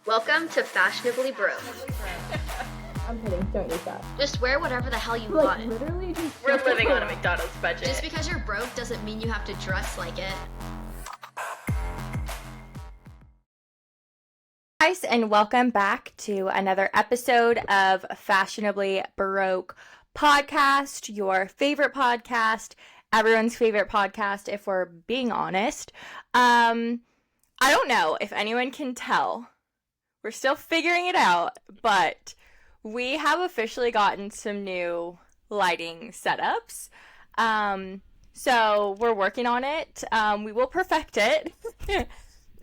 Welcome to Fashionably Broke. I'm kidding, don't use that. Just wear whatever the hell you want. Literally just... We're living on a McDonald's budget. Just because you're broke doesn't mean you have to dress like it. Guys, and welcome back to another episode of Fashionably Broke podcast, your favorite podcast, everyone's favorite podcast, if we're being honest. I don't know if anyone can tell. We're still figuring it out, but we have officially gotten some new lighting setups. So we're working on it. We will perfect it.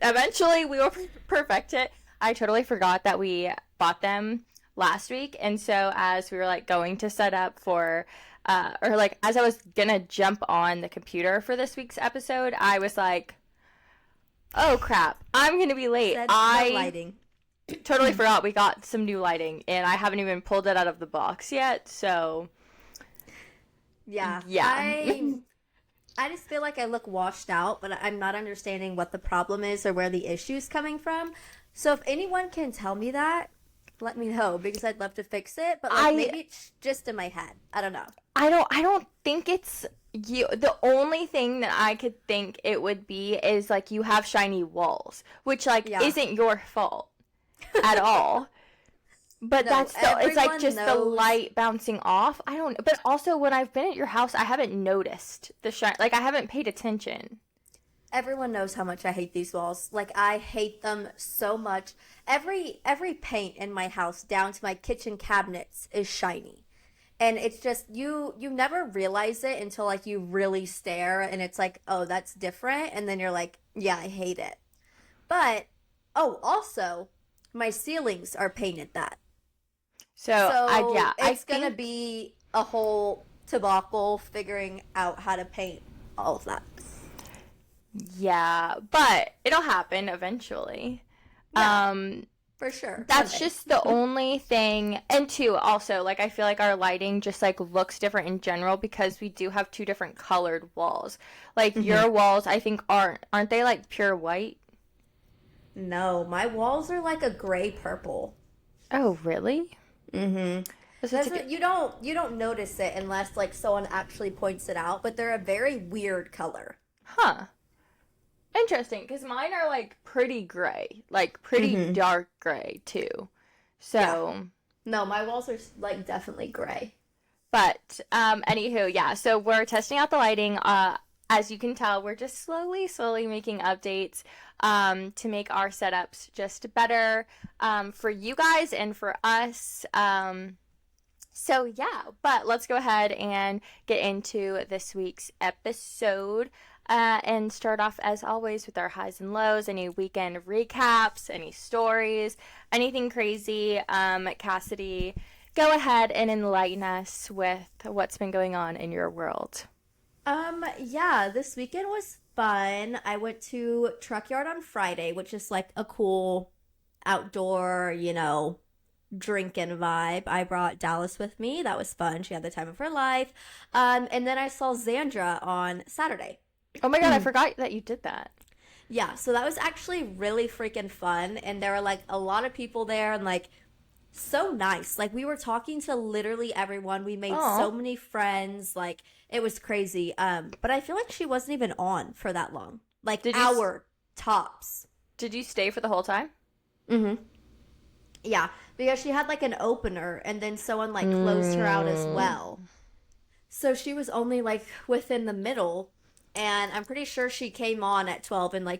Eventually, we will perfect it. I totally forgot that we bought them last week, and so as we were going to set up for as I was gonna jump on the computer for this week's episode, I was like, oh crap, I'm gonna be late. Lighting. Totally forgot we got some new lighting, and I haven't even pulled it out of the box yet, so yeah. I just feel like I look washed out, but I'm not understanding what the problem is or where the issue's coming from. So if anyone can tell me that, let me know, because I'd love to fix it, but maybe it's just in my head. I don't know. I don't think it's you. The only thing that I could think it would be is you have shiny walls, which isn't your fault at all. But no, that's still, it's just knows. The light bouncing off. I don't know. But also when I've been at your house, I haven't noticed the shine. I haven't paid attention. Everyone knows how much I hate these walls. I hate them so much. Every paint in my house, down to my kitchen cabinets, is shiny. And it's just, you never realize it until, you really stare, and it's oh, that's different. And then you're like, yeah, I hate it. But, also, my ceilings are painted that. It's going to be a whole debacle figuring out how to paint all of that. Yeah, but it'll happen eventually. Yeah, for sure. That's just the only thing. And two, also, I feel our lighting just looks different in general because we do have two different colored walls. Your walls, I think aren't they pure white? No, my walls are a gray purple. Oh, really? Mm-hmm. You don't notice it unless someone actually points it out, but they're a very weird color. Huh. Interesting, because mine are pretty gray, pretty dark gray too. So yeah. No, my walls are definitely gray. But anywho, yeah. So we're testing out the lighting. As you can tell, we're just slowly making updates to make our setups just better for you guys and for us. So yeah, but let's go ahead and get into this week's episode. And start off, as always, with our highs and lows, any weekend recaps, any stories, anything crazy. Kassidy, go ahead and enlighten us with what's been going on in your world. Yeah, this weekend was fun. I went to Truck Yard on Friday, which is a cool outdoor, drinking vibe. I brought Dallas with me. That was fun. She had the time of her life. And then I saw Xandra on Saturday. Oh my god, I forgot that you did that. Yeah, so that was actually really freaking fun, and there were a lot of people there, and so nice. We were talking to literally everyone. We made so many friends. It was crazy. But I feel she wasn't even on for that long. Hour tops. Did you stay for the whole time? Mm-hmm. Yeah, because she had an opener, and then someone closed her out as well. So she was only within the middle. And I'm pretty sure she came on at 12 and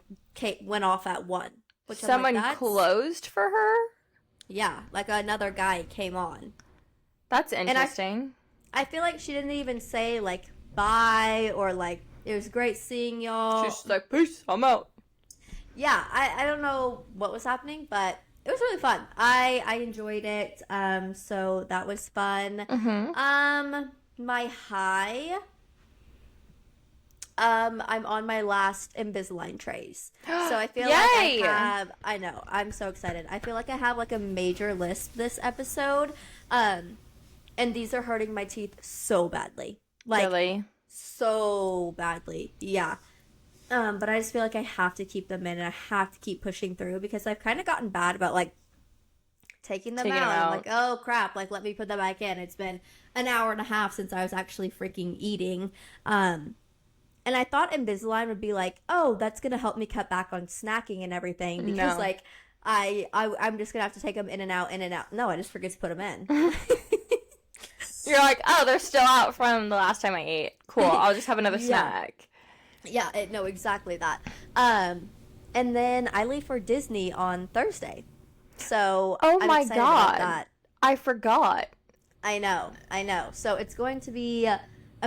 went off at 1. Which someone closed for her? Yeah, another guy came on. That's interesting. And I feel she didn't even say bye or it was great seeing y'all. She's just peace, I'm out. Yeah, I don't know what was happening, but it was really fun. I enjoyed it. So that was fun. Mm-hmm. My high. I'm on my last Invisalign trays. So I feel I know, I'm so excited. I feel I have a major list this episode. And these are hurting my teeth so badly. Really? So badly. Yeah. But I just feel like I have to keep them in and I have to keep pushing through because I've kind of gotten bad about like taking them out. I'm like, oh crap, like let me put them back in. It's been an hour and a half since I was actually freaking eating. And I thought Invisalign would be like, oh, that's gonna help me cut back on snacking and everything because like I'm just gonna have to take them in and out, in and out. No, I just forget to put them in. You're like, oh, they're still out from the last time I ate. Cool, I'll just have another snack. Yeah, no, exactly that. And then I leave for Disney on Thursday. So oh I'm my excited about god, that. I forgot. I know. So it's going to be a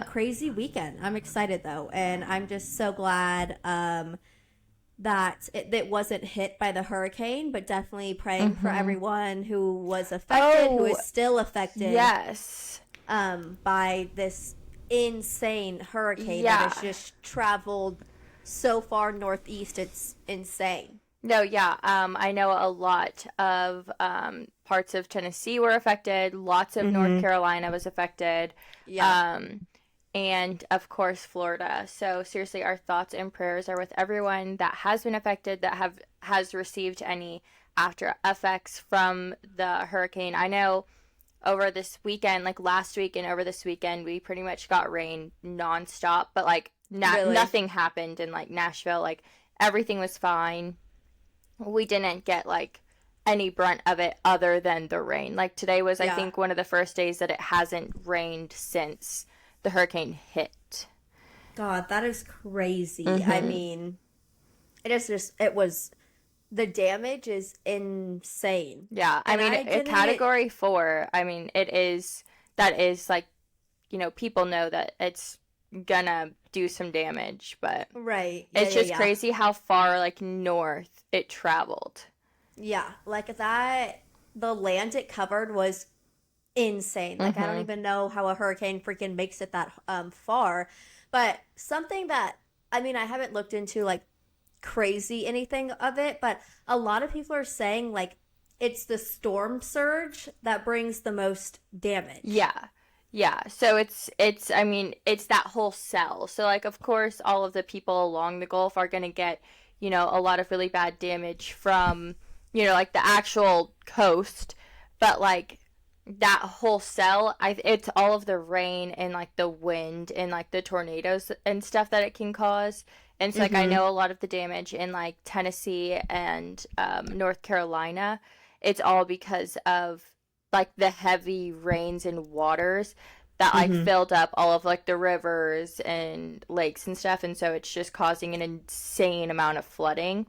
crazy weekend. I'm excited though, and I'm just so glad that it wasn't hit by the hurricane, but definitely praying for everyone who was affected, who is still affected. Yes. By this insane hurricane that has just traveled so far northeast. It's insane. No, yeah. I know a lot of parts of Tennessee were affected. Lots of North Carolina was affected. Yeah. And of course, Florida. So seriously, our thoughts and prayers are with everyone that has been affected, that has received any after effects from the hurricane. I know over this weekend, like last week and over this weekend, we pretty much got rain nonstop, but like nothing happened in like Nashville. Like everything was fine. We didn't get like any brunt of it other than the rain. Like today was, I think, one of the first days that it hasn't rained since the hurricane hit. God, that is crazy. I mean, it was, the damage is insane. Yeah, I mean, a category 4, I mean, that is like, you know, people know that it's gonna do some damage, but it's just crazy how far like north it traveled. Yeah, like that, the land it covered was insane. Like I don't even know how a hurricane freaking makes it that far. But something that, I mean, I haven't looked into like crazy anything of it, but a lot of people are saying like it's the storm surge that brings the most damage. Yeah, so it's I mean, it's that whole cell. So like, of course, all of the people along the Gulf are going to get, you know, a lot of really bad damage from, you know, like the actual coast, but like that whole cell, it's all of the rain and like the wind and like the tornadoes and stuff that it can cause. And so like I know a lot of the damage in like Tennessee and North Carolina, it's all because of like the heavy rains and waters that like filled up all of like the rivers and lakes and stuff, and so it's just causing an insane amount of flooding.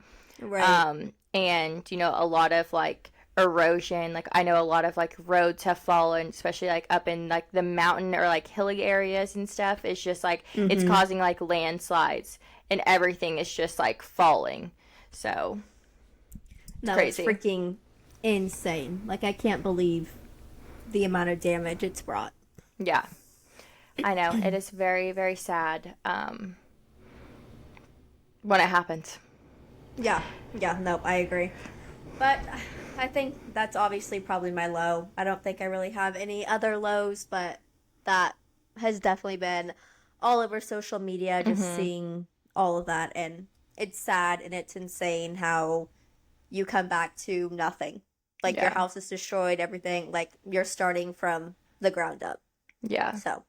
And you know, a lot of like erosion. Like I know a lot of like roads have fallen, especially like up in like the mountain or like hilly areas and stuff. It's just like it's causing like landslides and everything is just like falling. So it's crazy. It's freaking insane. Like I can't believe the amount of damage it's brought. Yeah, I know. It is very, very sad when it happens. Yeah, no, I agree. But I think that's obviously probably my low. I don't think I really have any other lows, but that has definitely been all over social media, just seeing all of that. And it's sad and it's insane how you come back to nothing. Like your house is destroyed, everything. Like you're starting from the ground up. Yeah. So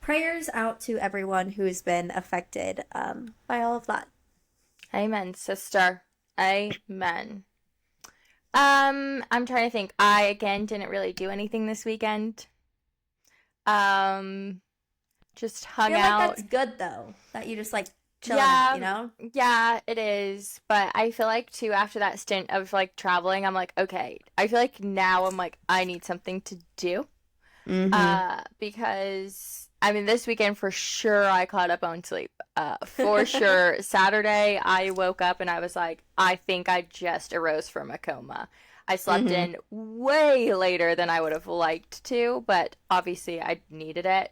prayers out to everyone who's been affected by all of that. Amen, sister. Amen. I'm trying to think. I, again, didn't really do anything this weekend. Just hung out. Like that's good, though. That you just, like, chilling out, you know? Yeah, it is. But I feel like, too, after that stint of, like, traveling, I'm like, okay. I feel like now I'm like, I need something to do. Because, I mean, this weekend, for sure, I caught up on sleep. For sure. Saturday, I woke up and I was like, I think I just arose from a coma. I slept in way later than I would have liked to, but obviously I needed it.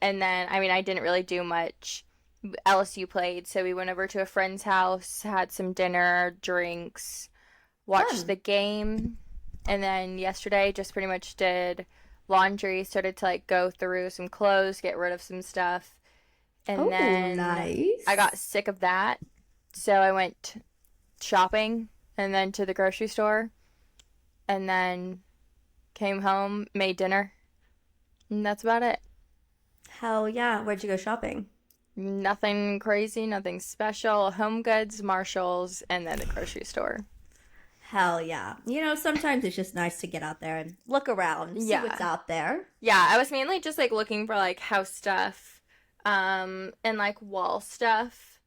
And then, I mean, I didn't really do much. LSU played, so we went over to a friend's house, had some dinner, drinks, watched the game. And then yesterday, just pretty much did laundry, started to, like, go through some clothes, get rid of some stuff. And then nice. I got sick of that. So I went shopping and then to the grocery store and then came home, made dinner. And that's about it. Hell yeah. Where'd you go shopping? Nothing crazy, nothing special. Home Goods, Marshalls, and then the grocery store. Hell yeah. You know, sometimes it's just nice to get out there and look around, see what's out there. Yeah, I was mainly just like looking for like house stuff, and like wall stuff.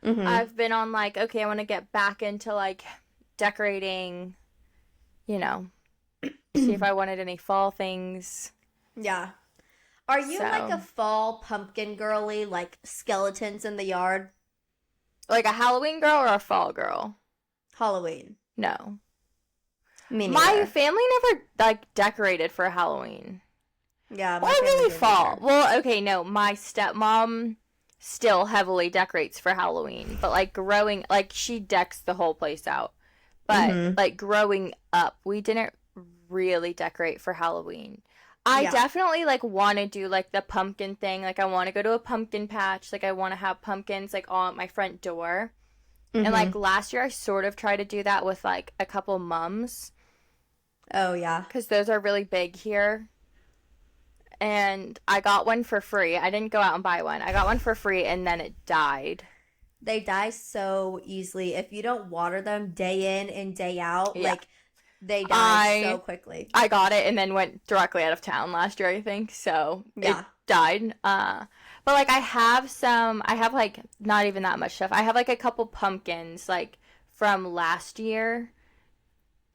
Mm-hmm. I've been on like, okay, I want to get back into like decorating, you know, see if I wanted any fall things. Yeah. Are you like a fall pumpkin girly, like skeletons in the yard? Like a Halloween girl or a fall girl? Halloween. No. Me neither. My family never like decorated for Halloween. Yeah, Or really fall. Well, okay, no, my stepmom still heavily decorates for Halloween, but like growing, like she decks the whole place out. But like growing up, we didn't really decorate for Halloween. I definitely like want to do like the pumpkin thing. Like I want to go to a pumpkin patch. Like I want to have pumpkins like all at my front door. And like last year I sort of tried to do that with like a couple mums. Oh yeah. Because those are really big here. And I got one for free. I didn't go out and buy one. I got one for free and then it died. They die so easily. If you don't water them day in and day out, like they die so quickly. I got it and then went directly out of town last year, I think. So it died. But like I have like not even that much stuff. I have like a couple pumpkins like from last year.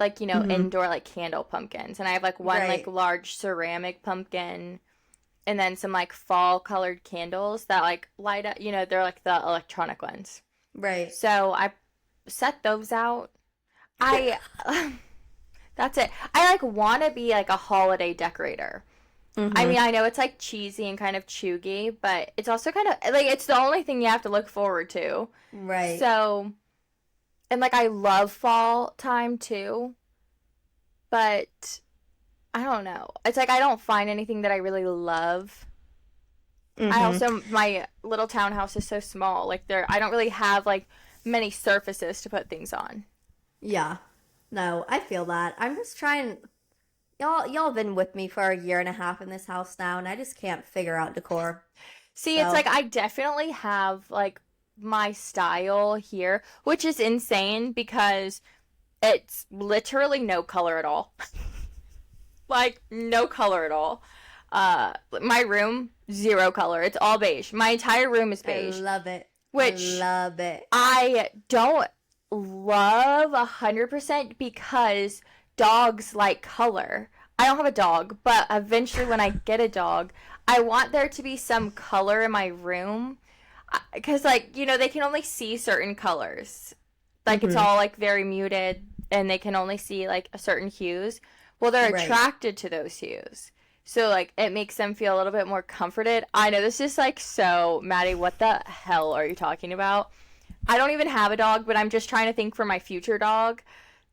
Like, you know, indoor like candle pumpkins. And I have like one like large ceramic pumpkin and then some like fall colored candles that like light up, you know, they're like the electronic ones. Right. So I set those out. That's it. I like want to be like a holiday decorator. I mean, I know it's like cheesy and kind of chuggy, but it's also kind of like it's the only thing you have to look forward to. Right. So, and like I love fall time too, but I don't know. It's like I don't find anything that I really love. I also, my little townhouse is so small. Like I don't really have like many surfaces to put things on. Yeah. No, I feel that. I'm just trying. Y'all have been with me for a year and a half in this house now, and I just can't figure out decor. See, it's like I definitely have like my style here, which is insane because it's literally no color at all. Like no color at all. My room, zero color. It's all beige. My entire room is beige. I love it. Which I love it. I don't love 100% because dogs like color. I don't have a dog, but eventually when I get a dog, I want there to be some color in my room. Because, like, you know, they can only see certain colors. Like, it's all, like, very muted, and they can only see, like, a certain hues. Well, they're attracted to those hues. So, like, it makes them feel a little bit more comforted. I know this is, like, so, Maddie, what the hell are you talking about? I don't even have a dog, but I'm just trying to think for my future dog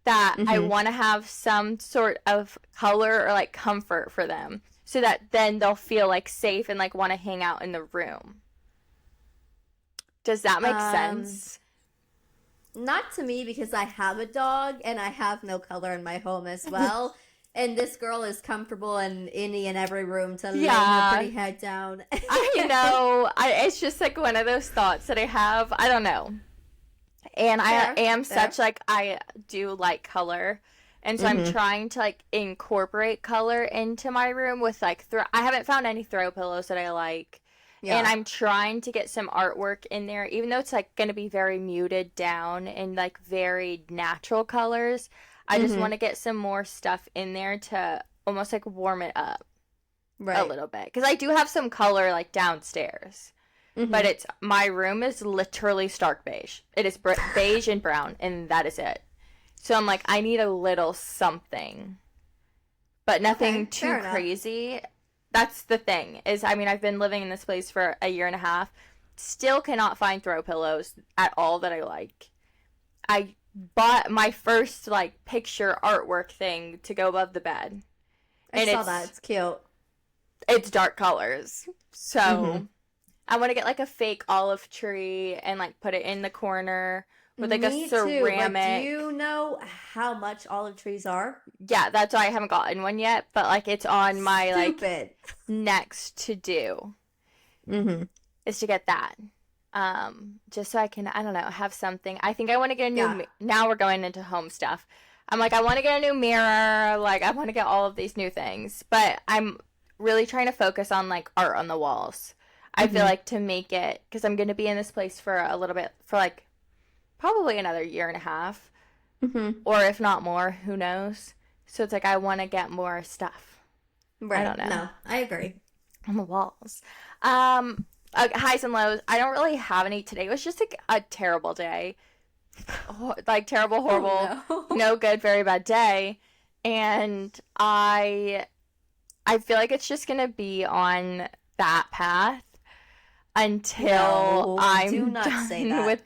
that I want to have some sort of color or, like, comfort for them. So that then they'll feel, like, safe and, like, want to hang out in the room. Does that make sense? Not to me because I have a dog and I have no color in my home as well. And this girl is comfortable in any and every room to lay her pretty head down. I know. It's just like one of those thoughts that I have. I don't know. And I am such like I do like color. And so I'm trying to like incorporate color into my room with like I haven't found any throw pillows that I like. Yeah. And I'm trying to get some artwork in there, even though it's like going to be very muted down and like very natural colors. I just want to get some more stuff in there to almost like warm it up a little bit. Because I do have some color like downstairs. But it's my room is literally stark beige. It is beige and brown, and that is it. So I'm like, I need a little something. But nothing too crazy. That's the thing, is, I mean, I've been living in this place for a year and a half. Still cannot find throw pillows at all that I like. I bought my first, like, picture artwork thing to go above the bed. I saw that. It's cute. It's dark colors. So, I want to get like a fake olive tree and like put it in the corner with like Me a too. ceramic. Like, do you know how much olive trees are? Yeah, that's why I haven't gotten one yet, but like it's on my Stupid. like next to do is to get that. Just so I can, I don't know, have something. I think I want to get a new, now we're going into home stuff. I'm like, I want to get a new mirror. Like, I want to get all of these new things, but I'm really trying to focus on like art on the walls. I feel like to make it, because I'm going to be in this place for a little bit, for like probably another year and a half, or if not more, who knows? So it's like, I want to get more stuff. Right. I don't know. No, I agree. On the walls. Highs and lows. I don't really have any. Today was just like a terrible day. Like terrible, horrible, no good, very bad day. And I feel like it's just gonna be on that path until I'm done with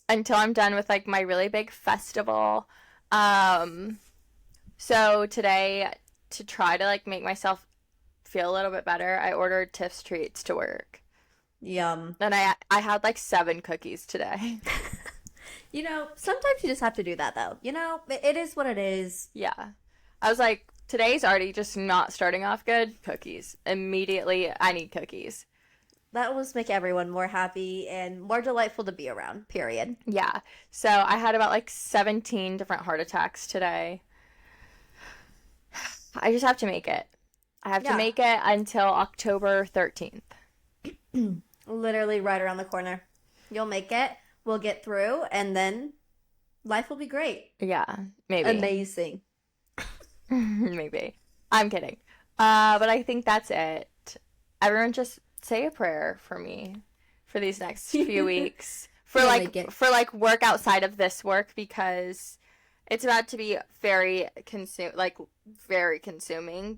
until I'm done with like my really big festival. So today, to try to like make myself feel a little bit better, I ordered Tiff's treats to work. Yum. And I had like 7 cookies today. You know, sometimes you just have to do that, though. You know, it is what it is. Yeah. I was like, today's already just not starting off good. Cookies. Immediately, I need cookies. That will just make everyone more happy and more delightful to be around, period. Yeah. So I had about like 17 different heart attacks today. I just have to make it. I have to make it until October 13th. Literally right around the corner. You'll make it. We'll get through, and then life will be great. Yeah, maybe. Amazing. Maybe. I'm kidding. But I think that's it. Everyone just say a prayer for me for these next few weeks. For work outside of this work, because it's about to be very consuming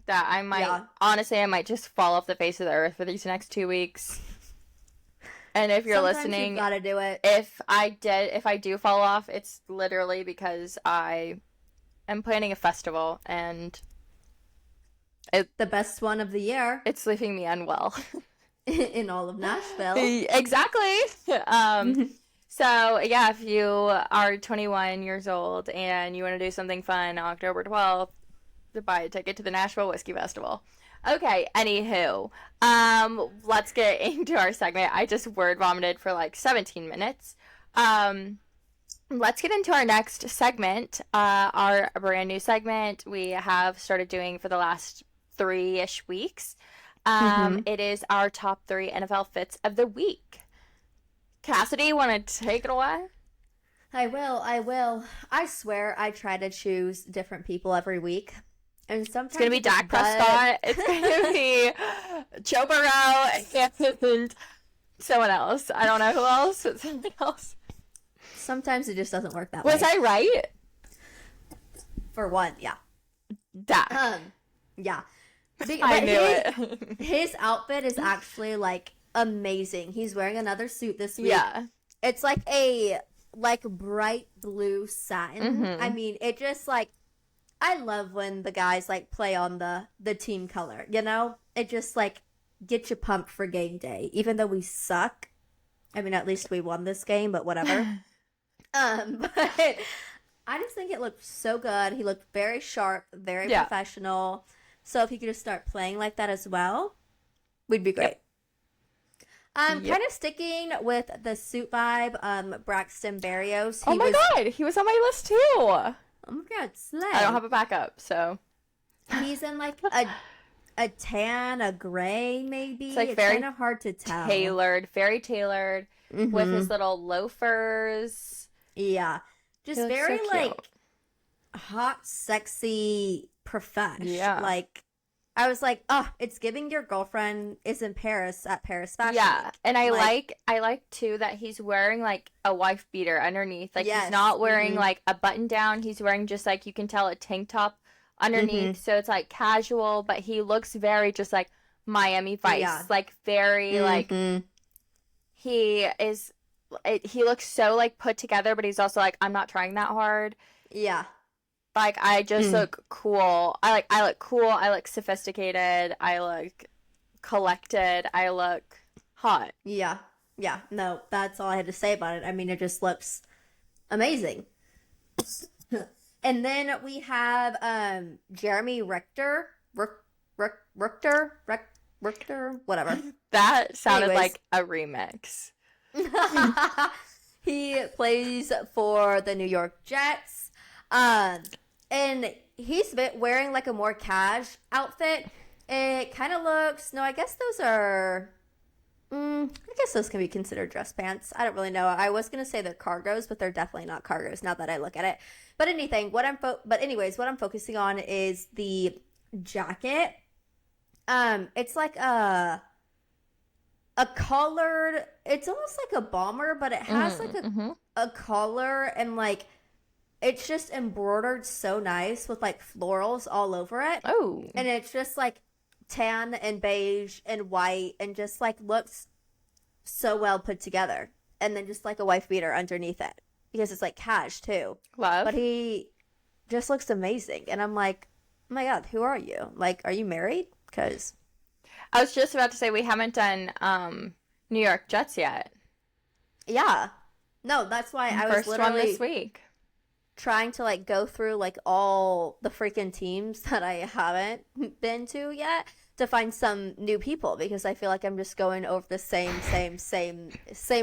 that I might honestly I might just fall off the face of the earth for these next 2 weeks. And if you're listening, you've gotta do it. If I do fall off, it's literally because I am planning a festival and the best one of the year. It's leaving me unwell. In all of Nashville. Exactly. So yeah, if you are 21 years old and you want to do something fun on October 12th, to buy a ticket to the Nashville Whiskey Festival. Okay, anywho, let's get into our segment. I just word vomited for like 17 minutes. Let's get into our next segment, our brand new segment we have started doing for the last 3-ish weeks. It is our top 3 NFL fits of the week. Kassidy, want to take it away? I will. I swear I try to choose different people every week. And sometimes it's going to be Dak Prescott. It's going to be Joe Burrow and someone else. I don't know who else, but something else. Sometimes it just doesn't work that way. Was I right? For one, yeah. Dak. Yeah. I knew it. His outfit is actually like amazing. He's wearing another suit this week. Yeah. It's like a bright blue satin. I mean, it just like, I love when the guys like play on the team color, you know? It just like gets you pumped for game day, even though we suck. I mean, at least we won this game, but whatever. But I just think it looked so good. He looked very sharp, very professional. So if he could just start playing like that as well, we'd be great. Kind of sticking with the suit vibe, Braxton Berrios. Oh my God, he was on my list too. Oh my God, slay. I don't have a backup, so. He's in like a tan, a gray maybe. It's like it's very kind of hard to tell. Very tailored with his little loafers. Yeah. Just He looks very so like cute. hot, sexy, profesh. Yeah. Like, I was like, oh, it's giving your girlfriend is in Paris at Paris Fashion Yeah, Week. and I like too that he's wearing like a wife beater underneath. Like Yes. he's not wearing like a button down. He's wearing just like, you can tell, a tank top underneath. So it's like casual, but he looks very just like Miami Vice. Yeah. Like very like he looks so like put together, but he's also like, I'm not trying that hard. Yeah. Like, I just look cool. I look cool. I look sophisticated. I look collected. I look hot. Yeah. Yeah. No, that's all I had to say about it. I mean, it just looks amazing. And then we have Jeremy Richter, whatever. That sounded Anyways. like a remix. He plays for the New York Jets. And he's wearing like a more cash outfit. It kind of looks, no, I guess those are, I guess those can be considered dress pants. I don't really know. I was going to say they're cargos, but they're definitely not cargos now that I look at it. But what I'm focusing on is the jacket. It's like a collared, it's almost like a bomber, but it has like a collar, and like it's just embroidered so nice with like florals all over it. Oh. And it's just like tan and beige and white, and just like looks so well put together. And then just like a wife beater underneath it, because it's like cash too. Love. But he just looks amazing, and I'm like, oh my god, who are you? Like, are you married? Because I was just about to say we haven't done New York Jets yet. yeah, no, that's why I was First one literally this week. trying to like go through like all the freaking teams that I haven't been to yet to find some new people, because I feel like I'm just going over the same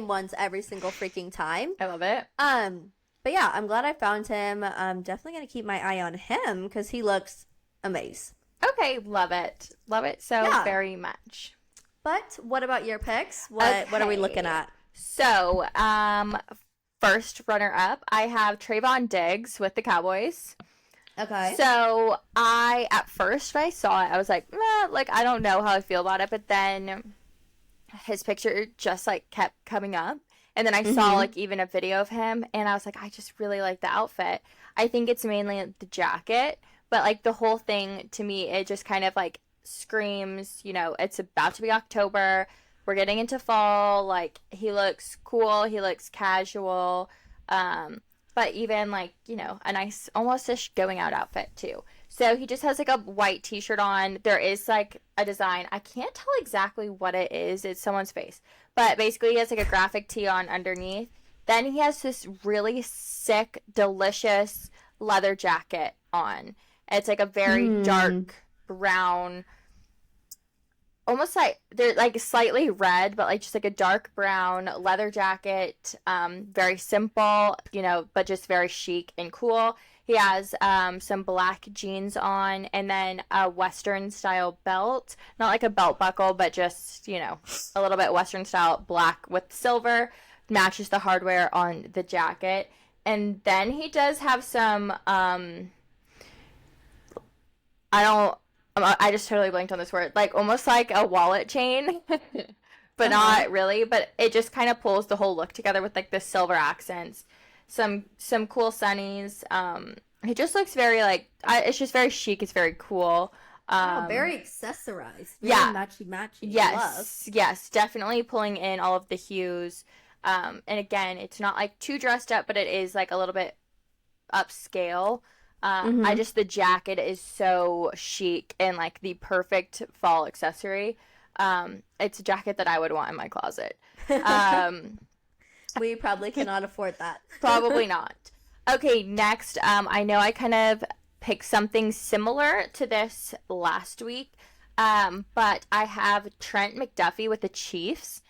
ones every single freaking time. I love it. But yeah, I'm glad I found him. I'm definitely gonna keep my eye on him because he looks amazing. Okay, love it. Love it so Yeah. very much. But what about your picks? What are we Okay. looking at? So, first runner up, I have Trayvon Diggs with the Cowboys. Okay. So at first when I saw it, I was like, meh, like, I don't know how I feel about it. But then his picture just like kept coming up. And then I saw like even a video of him, and I was like, I just really like the outfit. I think it's mainly the jacket, but like the whole thing to me, it just kind of like screams, you know, it's about to be October. We're getting into fall. Like, he looks cool. He looks casual. But even like, you know, a nice almost-ish going out outfit too. So he just has like a white t-shirt on. There is like a design. I can't tell exactly what it is. It's someone's face. But basically he has like a graphic tee on underneath. Then he has this really sick, delicious leather jacket on. It's like a very dark brown, almost like they're like slightly red, but like just like a dark brown leather jacket. Very simple, you know, but just very chic and cool. He has some black jeans on, and then a Western style belt, not like a belt buckle, but just, you know, a little bit Western style, black with silver, matches the hardware on the jacket. And then he does have some I just totally blanked on this word. Like, almost like a wallet chain, but not really. But it just kind of pulls the whole look together with, like, the silver accents. Some cool sunnies. He just looks very, like, it's just very chic. It's very cool. Very accessorized. Very yeah. matchy-matchy. Yes. Definitely pulling in all of the hues. And again, it's not, like, too dressed up, but it is, like, a little bit upscale. The jacket is so chic and like the perfect fall accessory. It's a jacket that I would want in my closet. We probably cannot afford that. Probably not. Okay, next, I know I kind of picked something similar to this last week, but I have Trent McDuffie with the Chiefs.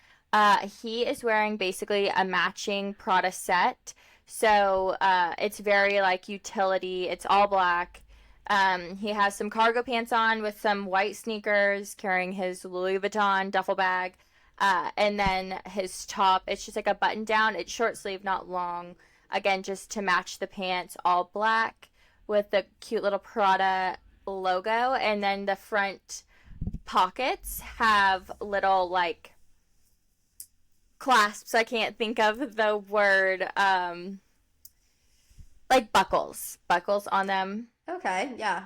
He is wearing basically a matching Prada set. So it's very like utility. It's all black. He has some cargo pants on with some white sneakers, carrying his Louis Vuitton duffel bag. And then his top, it's just like a button down. It's short sleeve, not long. Again, just to match the pants, all black with the cute little Prada logo. And then the front pockets have little like clasps. I can't think of the word. Like buckles on them. Okay, yeah.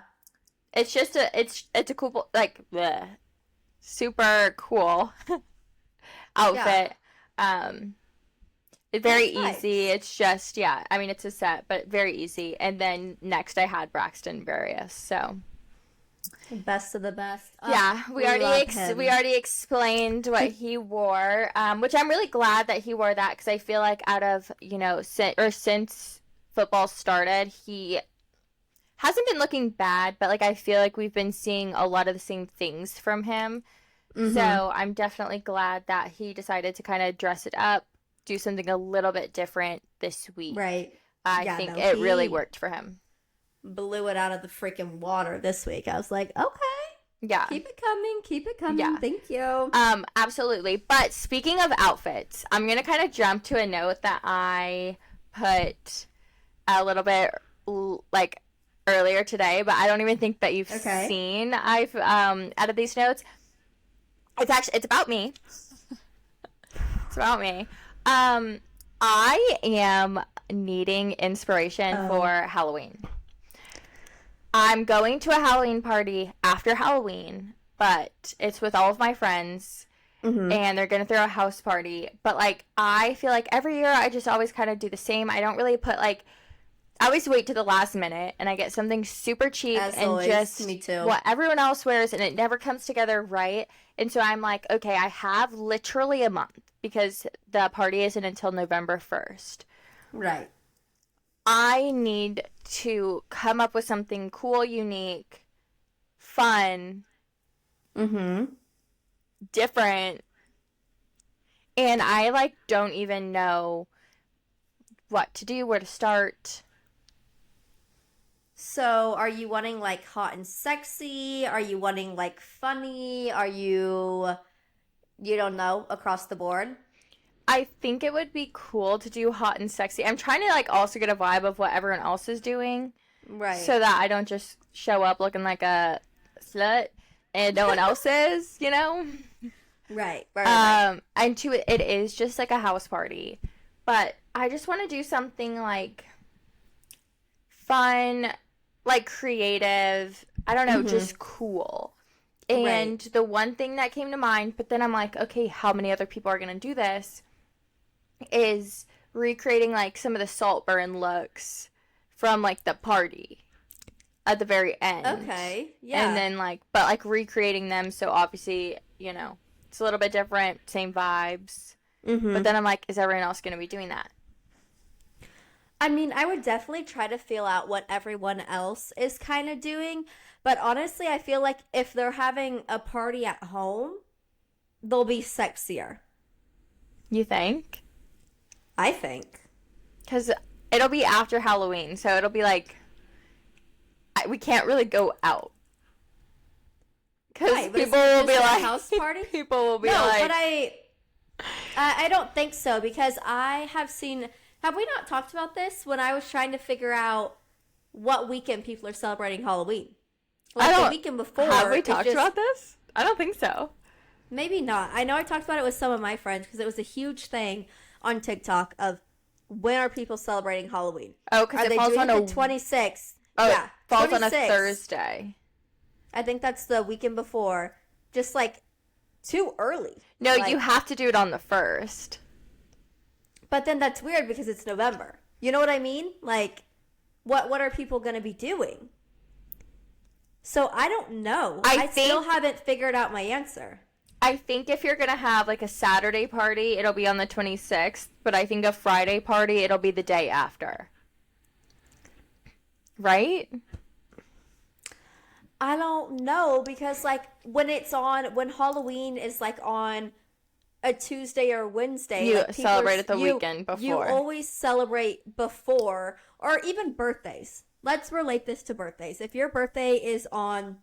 It's just it's a cool, like, bleh, super cool outfit. It's very easy. It's just, yeah, I mean, it's a set, but very easy. And then next I had Braxton Berrios. So Best of the best. Yeah, we already explained what he wore, which I'm really glad that he wore that because I feel like out of, since football started, he hasn't been looking bad, but like I feel like we've been seeing a lot of the same things from him. Mm-hmm. So I'm definitely glad that he decided to kind of dress it up, do something a little bit different this week. Right. I think it really worked for him. Blew it out of the freaking water this week. I was like, okay. Yeah. Keep it coming. Yeah. Thank you. Absolutely. But speaking of outfits, I'm going to kind of jump to a note that I put a little bit like earlier today, but I don't even think that you've seen. I've out of these notes. It's about me. It's about me. I am needing inspiration for Halloween. I'm going to a Halloween party after Halloween, but it's with all of my friends, and they're going to throw a house party. But, like, I feel like every year I just always kind of do the same. I don't really put, like, I always wait to the last minute, and I get something super cheap just me too. What everyone else wears, and it never comes together right. And so I'm like, okay, I have literally a month because the party isn't until November 1st. Right. I need to come up with something cool, unique, fun, different, and I, like, don't even know what to do, where to start. So, are you wanting, like, hot and sexy? Are you wanting, like, funny? Are you don't know, across the board? I think it would be cool to do hot and sexy. I'm trying to, like, also get a vibe of what everyone else is doing. Right. So that I don't just show up looking like a slut and no one else is, you know? Right. And it is just like a house party. But I just want to do something, like, fun, like, creative. I don't know, just cool. And the one thing that came to mind, but then I'm like, okay, how many other people are going to do this? Is recreating, like, some of the Saltburn looks from, like, the party at the very end. Okay, yeah. And then, like, but, like, recreating them, so obviously, it's a little bit different, same vibes. But then I'm like, is everyone else going to be doing that? I mean, I would definitely try to feel out what everyone else is kind of doing. But honestly, I feel like if they're having a party at home, they'll be sexier. You think? I think. Because it'll be after Halloween, so it'll be like, we can't really go out. Because people will be like, house party? People will be like. No, but I don't think so, because I have seen, have we not talked about this when I was trying to figure out what weekend people are celebrating Halloween? Like the weekend before. Have we talked about this? I don't think so. Maybe not. I know I talked about it with some of my friends because it was a huge thing on TikTok of when are people celebrating Halloween? Oh, because it falls on the 26th. Oh, yeah, it falls 26th. on a Thursday. I think that's the weekend before. Just like too early. No, like, you have to do it on the 1st. But then that's weird because it's November. You know what I mean? Like, what are people going to be doing? So I don't know. I still haven't figured out my answer. I think if you're going to have, like, a Saturday party, it'll be on the 26th. But I think a Friday party, it'll be the day after. Right? I don't know, because, like, when Halloween is, like, on a Tuesday or Wednesday, you like, celebrate it the weekend before. You always celebrate before, or even birthdays. Let's relate this to birthdays. If your birthday is on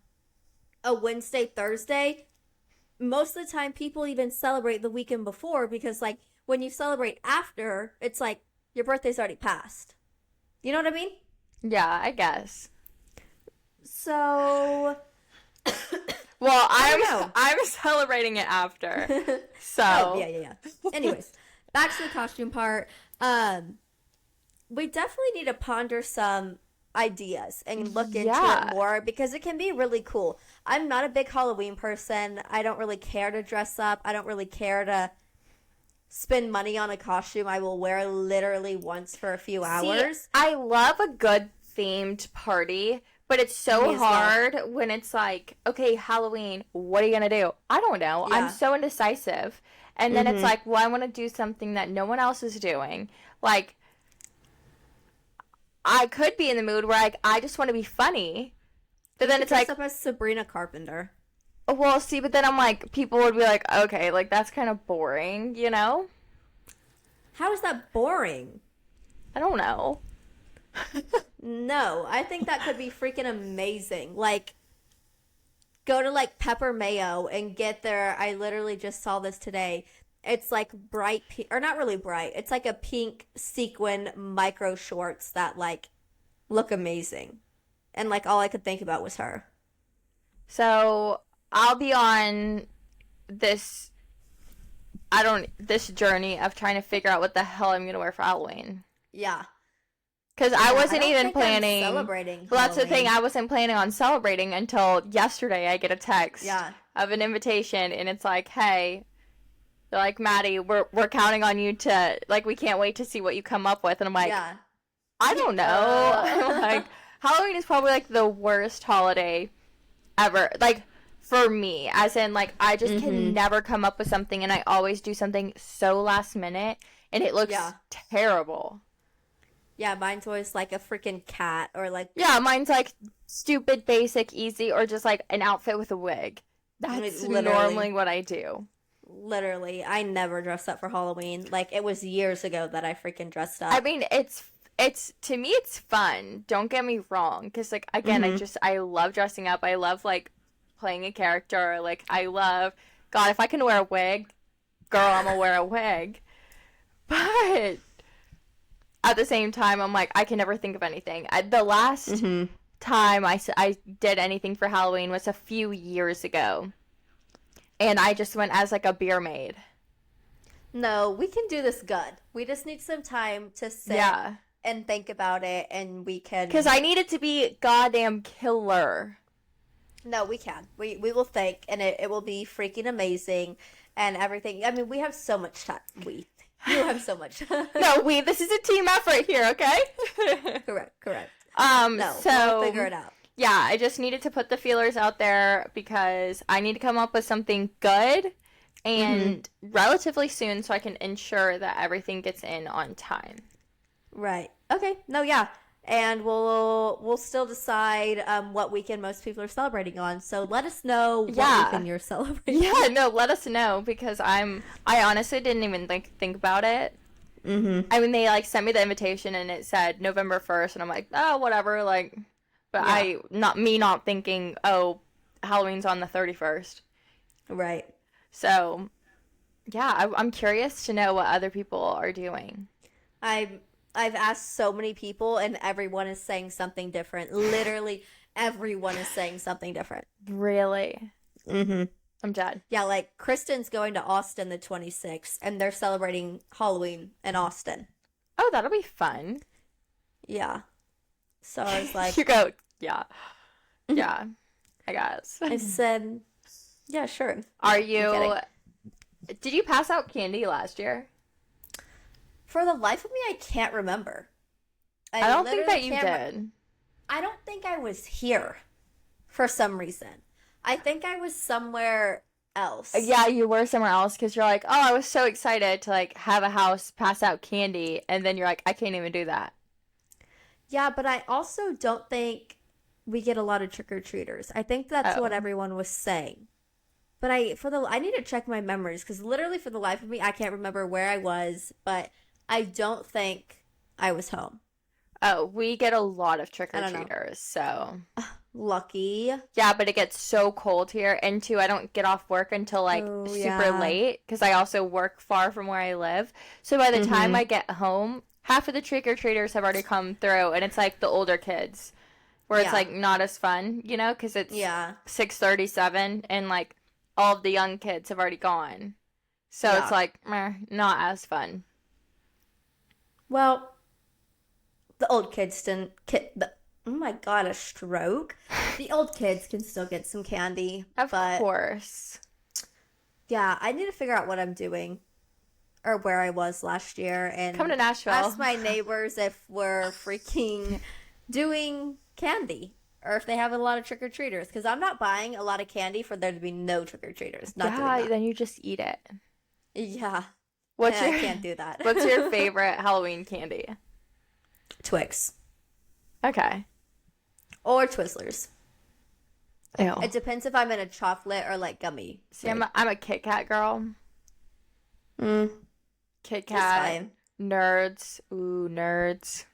a Wednesday, Thursday, most of the time people even celebrate the weekend before, because, like, when you celebrate after, it's like your birthday's already passed. You know what I mean? Yeah, I guess. So, well, I'm celebrating it after. So, oh, yeah. Anyways, back to the costume part. We definitely need to ponder some ideas and look into it more, because it can be really cool. I'm not a big Halloween person. I don't really care to dress up. I don't really care to spend money on a costume I will wear literally once for a few hours. I love a good themed party, But it's so Me as well. hard when it's like, okay, Halloween, what are you going to do? I don't know. Yeah. I'm so indecisive. And then it's like, well, I want to do something that no one else is doing. Like, I could be in the mood where, like, I just want to be funny. But then it's like, dress up as Sabrina Carpenter. well, see, but then I'm like, people would be like, okay, like, that's kind of boring, you know? How is that boring? I don't know. No, I think that could be freaking amazing. Like, go to like Pepper Mayo and get their. I literally just saw this today. It's like bright, or not really bright. It's like a pink sequin micro shorts that like look amazing, and like all I could think about was her. So I'll be on this, this journey of trying to figure out what the hell I'm going to wear for Halloween. Yeah. Because I wasn't don't even think I'm planning. celebrating Well, that's the thing. Halloween. I wasn't planning on celebrating until yesterday. I get a text Yeah. of an invitation, and it's like, "Hey, they're like, Maddie, we're counting on you to like. We can't wait to see what you come up with." And I'm like, Yeah. I don't know. I'm like, Halloween is probably like the worst holiday ever. Like for me, as in like I just can never come up with something, and I always do something so last minute, and it looks terrible. Yeah, mine's always like a freaking cat or like Yeah, mine's like stupid, basic, easy, or just like an outfit with a wig. That's Literally. normally what I do. literally. I never dressed up for Halloween. Like it was years ago that I freaking dressed up. I mean, it's to me it's fun. Don't get me wrong, because like again, I love dressing up. I love like playing a character. Like I love God. If I can wear a wig, girl, I'm gonna wear a wig. But at the same time, I'm like, I can never think of anything. The last time I did anything for Halloween was a few years ago. And I just went as, like, a beer maid. No, we can do this good. We just need some time to sit and think about it, and we can... Because I need it to be goddamn killer. No, we can. We will think, and it will be freaking amazing and everything. I mean, we have so much time. You have so much. No, this is a team effort here, okay? Correct. No, so we'll figure it out. Yeah, I just needed to put the feelers out there because I need to come up with something good and relatively soon so I can ensure that everything gets in on time. Right. Okay. No, yeah. And we'll still decide what weekend most people are celebrating on. So let us know what weekend you're celebrating. Yeah, no, let us know because I honestly didn't even think about it. I mean, they like sent me the invitation and it said November 1st, and I'm like, oh, whatever, like, but not thinking, oh, Halloween's on the 31st. Right. So, yeah, I'm curious to know what other people are doing. I've asked so many people, and everyone is saying something different. Literally, everyone is saying something different. Really? I'm dead. Yeah, like Kristen's going to Austin the 26th, and they're celebrating Halloween in Austin. Oh, that'll be fun. Yeah. So I was like, You go, yeah, I guess. I said, yeah, sure. Did you pass out candy last year? For the life of me, I can't remember. I don't think that you did. I don't think I was here for some reason. I think I was somewhere else. Yeah, you were somewhere else because you're like, oh, I was so excited to like have a house pass out candy, and then you're like, I can't even do that. Yeah, but I also don't think we get a lot of trick-or-treaters. I think that's what everyone was saying. But I need to check my memories because literally for the life of me, I can't remember where I was, but I don't think I was home. Oh, we get a lot of trick-or-treaters, so. Lucky. Yeah, but it gets so cold here, and too, I don't get off work until like super late because I also work far from where I live. So by the time I get home, half of the trick-or-treaters have already come through, and it's like the older kids where it's like not as fun, you know, because it's 6:37 and like all of the young kids have already gone. So it's like not as fun. Well, the old kids didn't. Oh my god, a stroke! The old kids can still get some candy. Of course. Yeah, I need to figure out what I'm doing or where I was last year and come to Nashville. Ask my neighbors if we're freaking doing candy. or if they have a lot of trick-or-treaters, because I'm not buying a lot of candy for there to be no trick-or-treaters. Not doing that. Then you just eat it. Yeah. I can't do that. What's your favorite Halloween candy? Twix. Okay. Or Twizzlers. Ew. It depends if I'm in a chocolate or like gummy. See, I'm a Kit Kat girl. Kit Kat. Nerds. Ooh, nerds.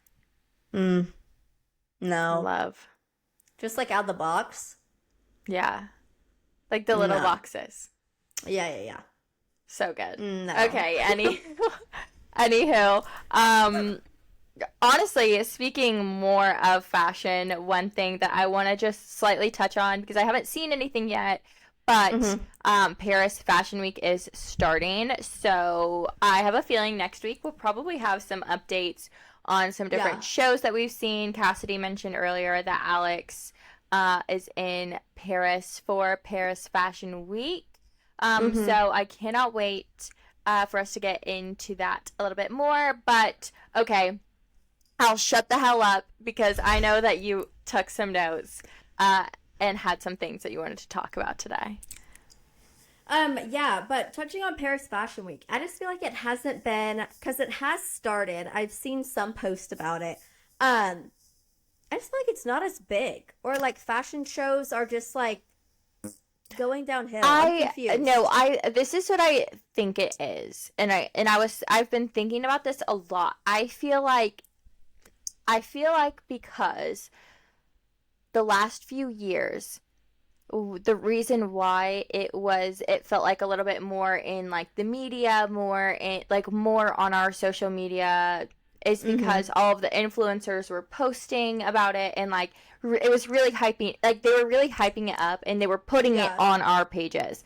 No. Love. Just like out of the box? Yeah. Like the little boxes. Yeah. So good. No. Okay, anywho, honestly, speaking more of fashion, one thing that I want to just slightly touch on, because I haven't seen anything yet, but Paris Fashion Week is starting, so I have a feeling next week we'll probably have some updates on some different shows that we've seen. Kassidy mentioned earlier that Alex is in Paris for Paris Fashion Week. So I cannot wait for us to get into that a little bit more. But, okay, I'll shut the hell up because I know that you took some notes and had some things that you wanted to talk about today. Yeah, but touching on Paris Fashion Week, I just feel like it hasn't been, because it has started. I've seen some posts about it. I just feel like it's not as big, or like fashion shows are just like going downhill. I'm confused. This is what I think it is, and I've been thinking about this a lot. I feel like because the last few years, the reason why it felt like a little bit more in like the media, more on our social media, is because all of the influencers were posting about it, and like it was really hyping, like they were really hyping it up, and they were putting it on our pages.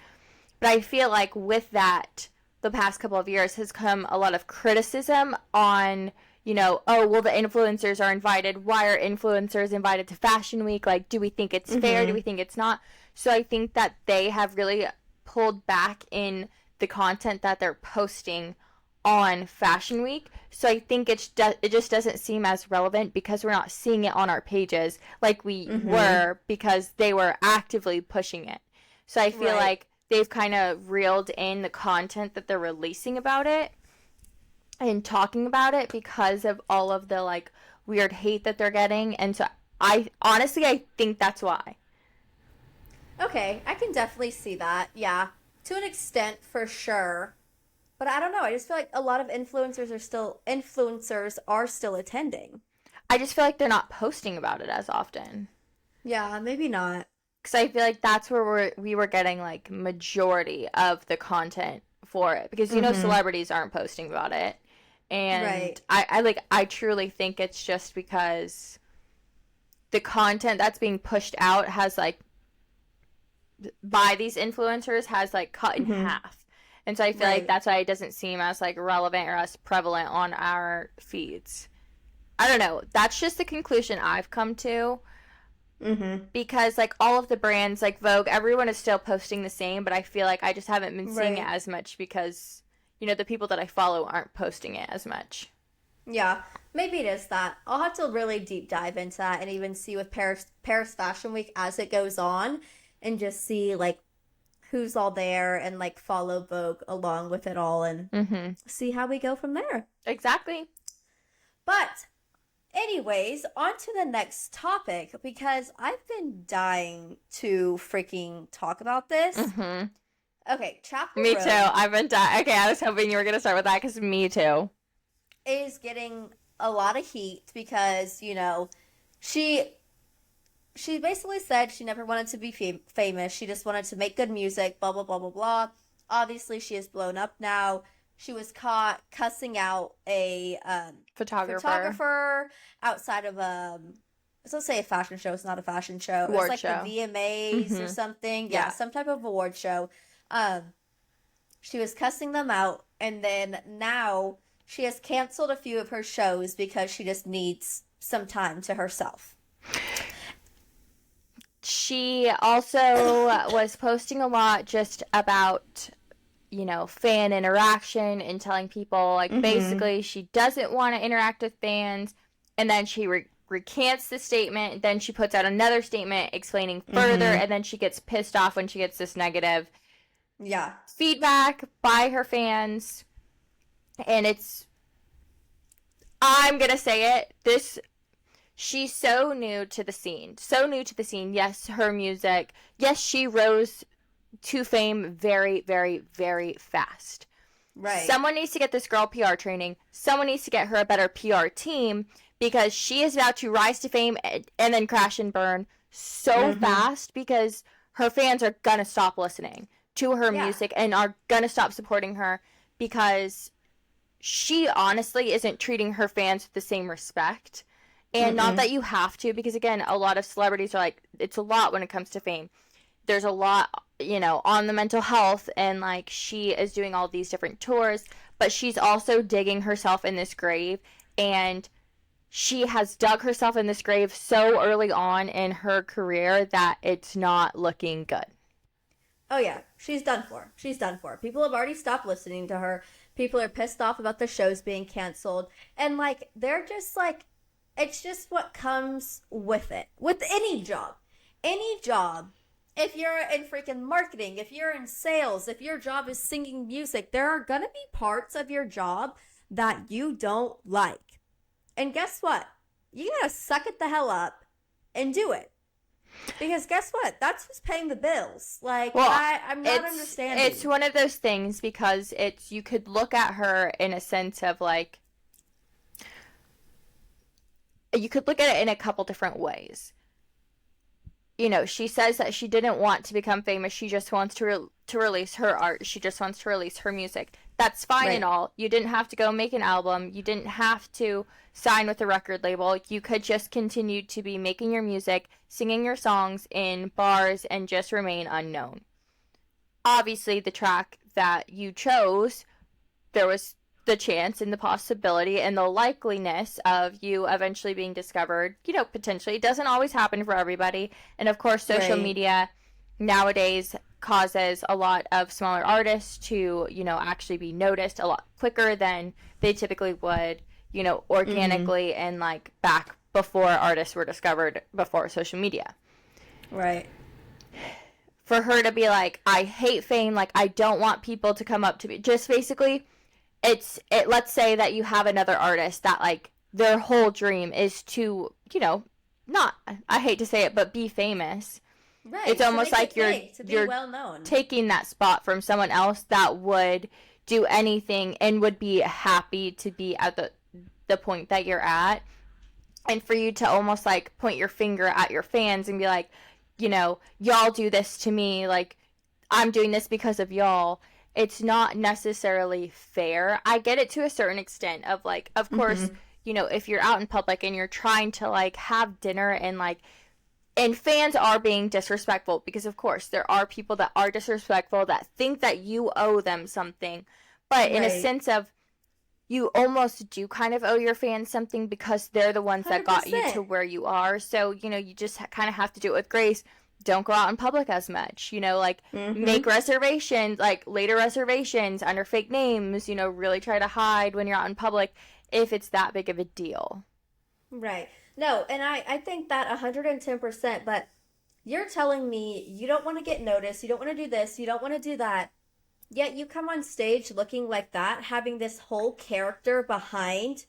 But I feel like with that, the past couple of years has come a lot of criticism on, oh, well, the influencers are invited. Why are influencers invited to Fashion Week? Like, do we think it's fair? Do we think it's not? So I think that they have really pulled back in the content that they're posting on Fashion Week. So I think it just doesn't seem as relevant because we're not seeing it on our pages like we were, because they were actively pushing it. So I feel like they've kind of reeled in the content that they're releasing about it and talking about it because of all of the like weird hate that they're getting. And so I think that's why. Okay, I can definitely see that. Yeah, to an extent, for sure. But I don't know. I just feel like a lot of influencers are still attending. I just feel like they're not posting about it as often. Yeah, maybe not. Because I feel like that's where we were getting like majority of the content for it. Because celebrities aren't posting about it, and I truly think it's just because the content that's being pushed out has like by these influencers has like cut in half. And so I feel like that's why it doesn't seem as like relevant or as prevalent on our feeds. I don't know. That's just the conclusion I've come to. Because like all of the brands, like Vogue, everyone is still posting the same, but I feel like I just haven't been seeing it as much because, the people that I follow aren't posting it as much. Yeah, maybe it is that. I'll have to really deep dive into that and even see with Paris Fashion Week as it goes on, and just see like who's all there and like follow Vogue along with it all and see how we go from there. Exactly. But anyways, on to the next topic, because I've been dying to freaking talk about this. Okay, Chappell Me Roan too. I've been dying. Okay, I was hoping you were going to start with that because me too. is getting a lot of heat because, she basically said she never wanted to be famous. She just wanted to make good music, blah, blah, blah, blah, blah. Obviously, she is blown up now. She was caught cussing out a photographer outside of let's say a fashion show. It's not a fashion show. It was like the VMAs or something. Yeah, some type of award show. She was cussing them out, and then now she has canceled a few of her shows because she just needs some time to herself. She also was posting a lot just about, fan interaction and telling people, like, basically she doesn't want to interact with fans. And then she recants the statement, then she puts out another statement explaining further, and then she gets pissed off when she gets this negative feedback by her fans. And I'm gonna say it, she's so new to the scene. Yes, her music, yes, she rose to fame very, very, very fast. Right. Someone needs to get this girl PR training. Someone needs to get her a better PR team, because she is about to rise to fame and then crash and burn so fast, because her fans are gonna stop listening to her music and are gonna stop supporting her, because she honestly isn't treating her fans with the same respect. And not that you have to, because again, a lot of celebrities are like, it's a lot when it comes to fame. There's a lot, on the mental health, and like, she is doing all these different tours, but she's also digging herself in this grave, and she has dug herself in this grave so early on in her career that it's not looking good. Oh yeah, she's done for. People have already stopped listening to her. People are pissed off about the shows being canceled, and like, they're just like, it's just what comes with it. With any job. If you're in freaking marketing, if you're in sales, if your job is singing music, there are gonna be parts of your job that you don't like. And guess what? You gotta suck it the hell up and do it. Because guess what? That's who's paying the bills. Like, well, I'm not understanding. It's one of those things, because you could look at her in a sense of like, you could look at it in a couple different ways. She says that she didn't want to become famous. She just wants to release her art. She just wants to release her music. That's fine and all. You didn't have to go make an album. You didn't have to sign with a record label. You could just continue to be making your music, singing your songs in bars, and just remain unknown. Obviously, the track that you chose, there was the chance and the possibility and the likeliness of you eventually being discovered, potentially. It doesn't always happen for everybody. And of course, social media nowadays causes a lot of smaller artists to, actually be noticed a lot quicker than they typically would, organically, and like back before artists were discovered before social media. Right. For her to be like, I hate fame, like, I don't want people to come up to me, just basically, let's say that you have another artist that like their whole dream is to, not, I hate to say it, but be famous. Right. It's almost like you're well known, taking that spot from someone else that would do anything and would be happy to be at the point that you're at. And for you to almost like point your finger at your fans and be like, y'all do this to me, like, I'm doing this because of y'all. It's not necessarily fair. I get it to a certain extent of like, of course, if you're out in public and you're trying to like have dinner and like, and fans are being disrespectful, because of course there are people that are disrespectful that think that you owe them something. But in a sense of, you almost do kind of owe your fans something, because they're the ones that got you to where you are. So, you just kind of have to do it with grace. Don't go out in public as much, make reservations, like later reservations under fake names, really try to hide when you're out in public if it's that big of a deal. Right. No, and I think that 110%, but you're telling me you don't want to get noticed, you don't want to do this, you don't want to do that, yet you come on stage looking like that, having this whole character behind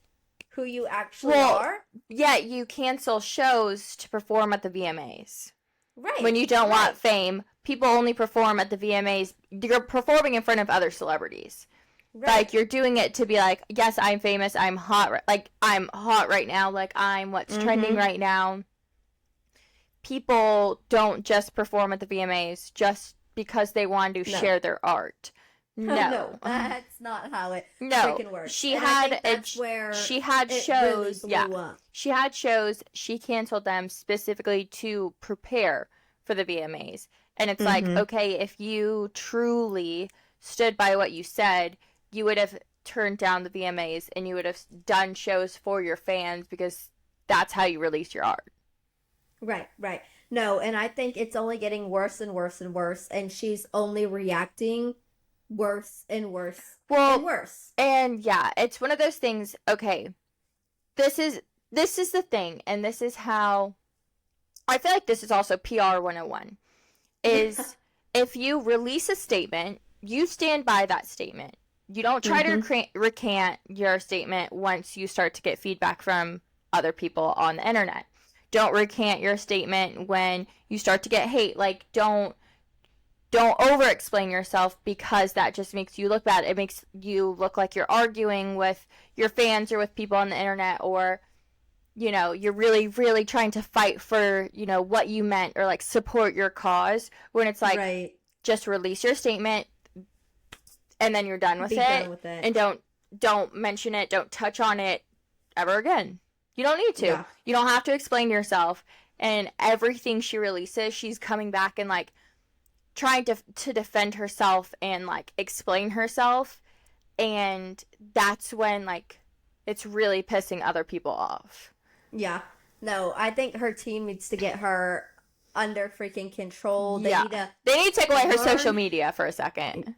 who you actually are? Yet you cancel shows to perform at the VMAs. Right. When you don't want fame, people only perform at the VMAs. You're performing in front of other celebrities. Right. Like, you're doing it to be like, yes, I'm famous, I'm hot, like, I'm hot right now, like, I'm what's trending right now. People don't just perform at the VMAs just because they want to share their art. No, that's not how it freaking works. She had shows. She had shows. She canceled them specifically to prepare for the VMAs. And it's like, okay, if you truly stood by what you said, you would have turned down the VMAs and you would have done shows for your fans, because that's how you release your art. Right. No, and I think it's only getting worse and worse and worse, and she's only reacting worse and worse and worse. And yeah, it's one of those things, okay, this is this is the thing, and this is how I feel like this is also PR 101 is if you release a statement, you stand by that statement. You don't try to recant your statement once you start to get feedback from other people on the internet. Don't recant your statement when you start to get hate. Like, don't over-explain yourself, because that just makes you look bad. It makes you look like you're arguing with your fans or with people on the internet, or, you know, you're really, really trying to fight for, you know, what you meant, or, like, support your cause, when it's like, just release your statement, and then you're done with it. And don't mention it, don't touch on it ever again. You don't need to. Yeah. You don't have to explain yourself. And everything she releases, she's coming back and, like, trying to defend herself and, like, explain herself, and that's when, like, it's really pissing other people off. Yeah. No, I think her team needs to get her under freaking control. They need to take away her social media for a second.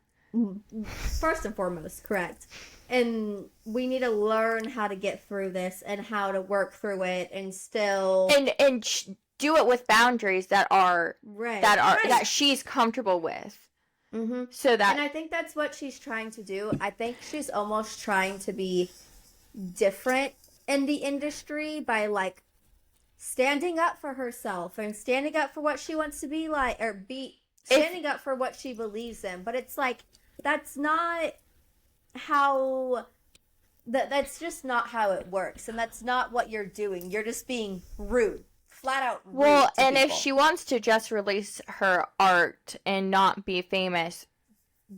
First and foremost, correct. And we need to learn how to get through this and how to work through it and still do it with boundaries that she's comfortable with. So that, and I think that's what she's trying to do. I think she's almost trying to be different in the industry by, like, standing up for herself and standing up for what she wants to be like, or standing up for what she believes in. But it's like, that's not how that's just not how it works, and that's not what you're doing. You're just being rude. Flat out rude. Well, and people. If she wants to just release her art and not be famous,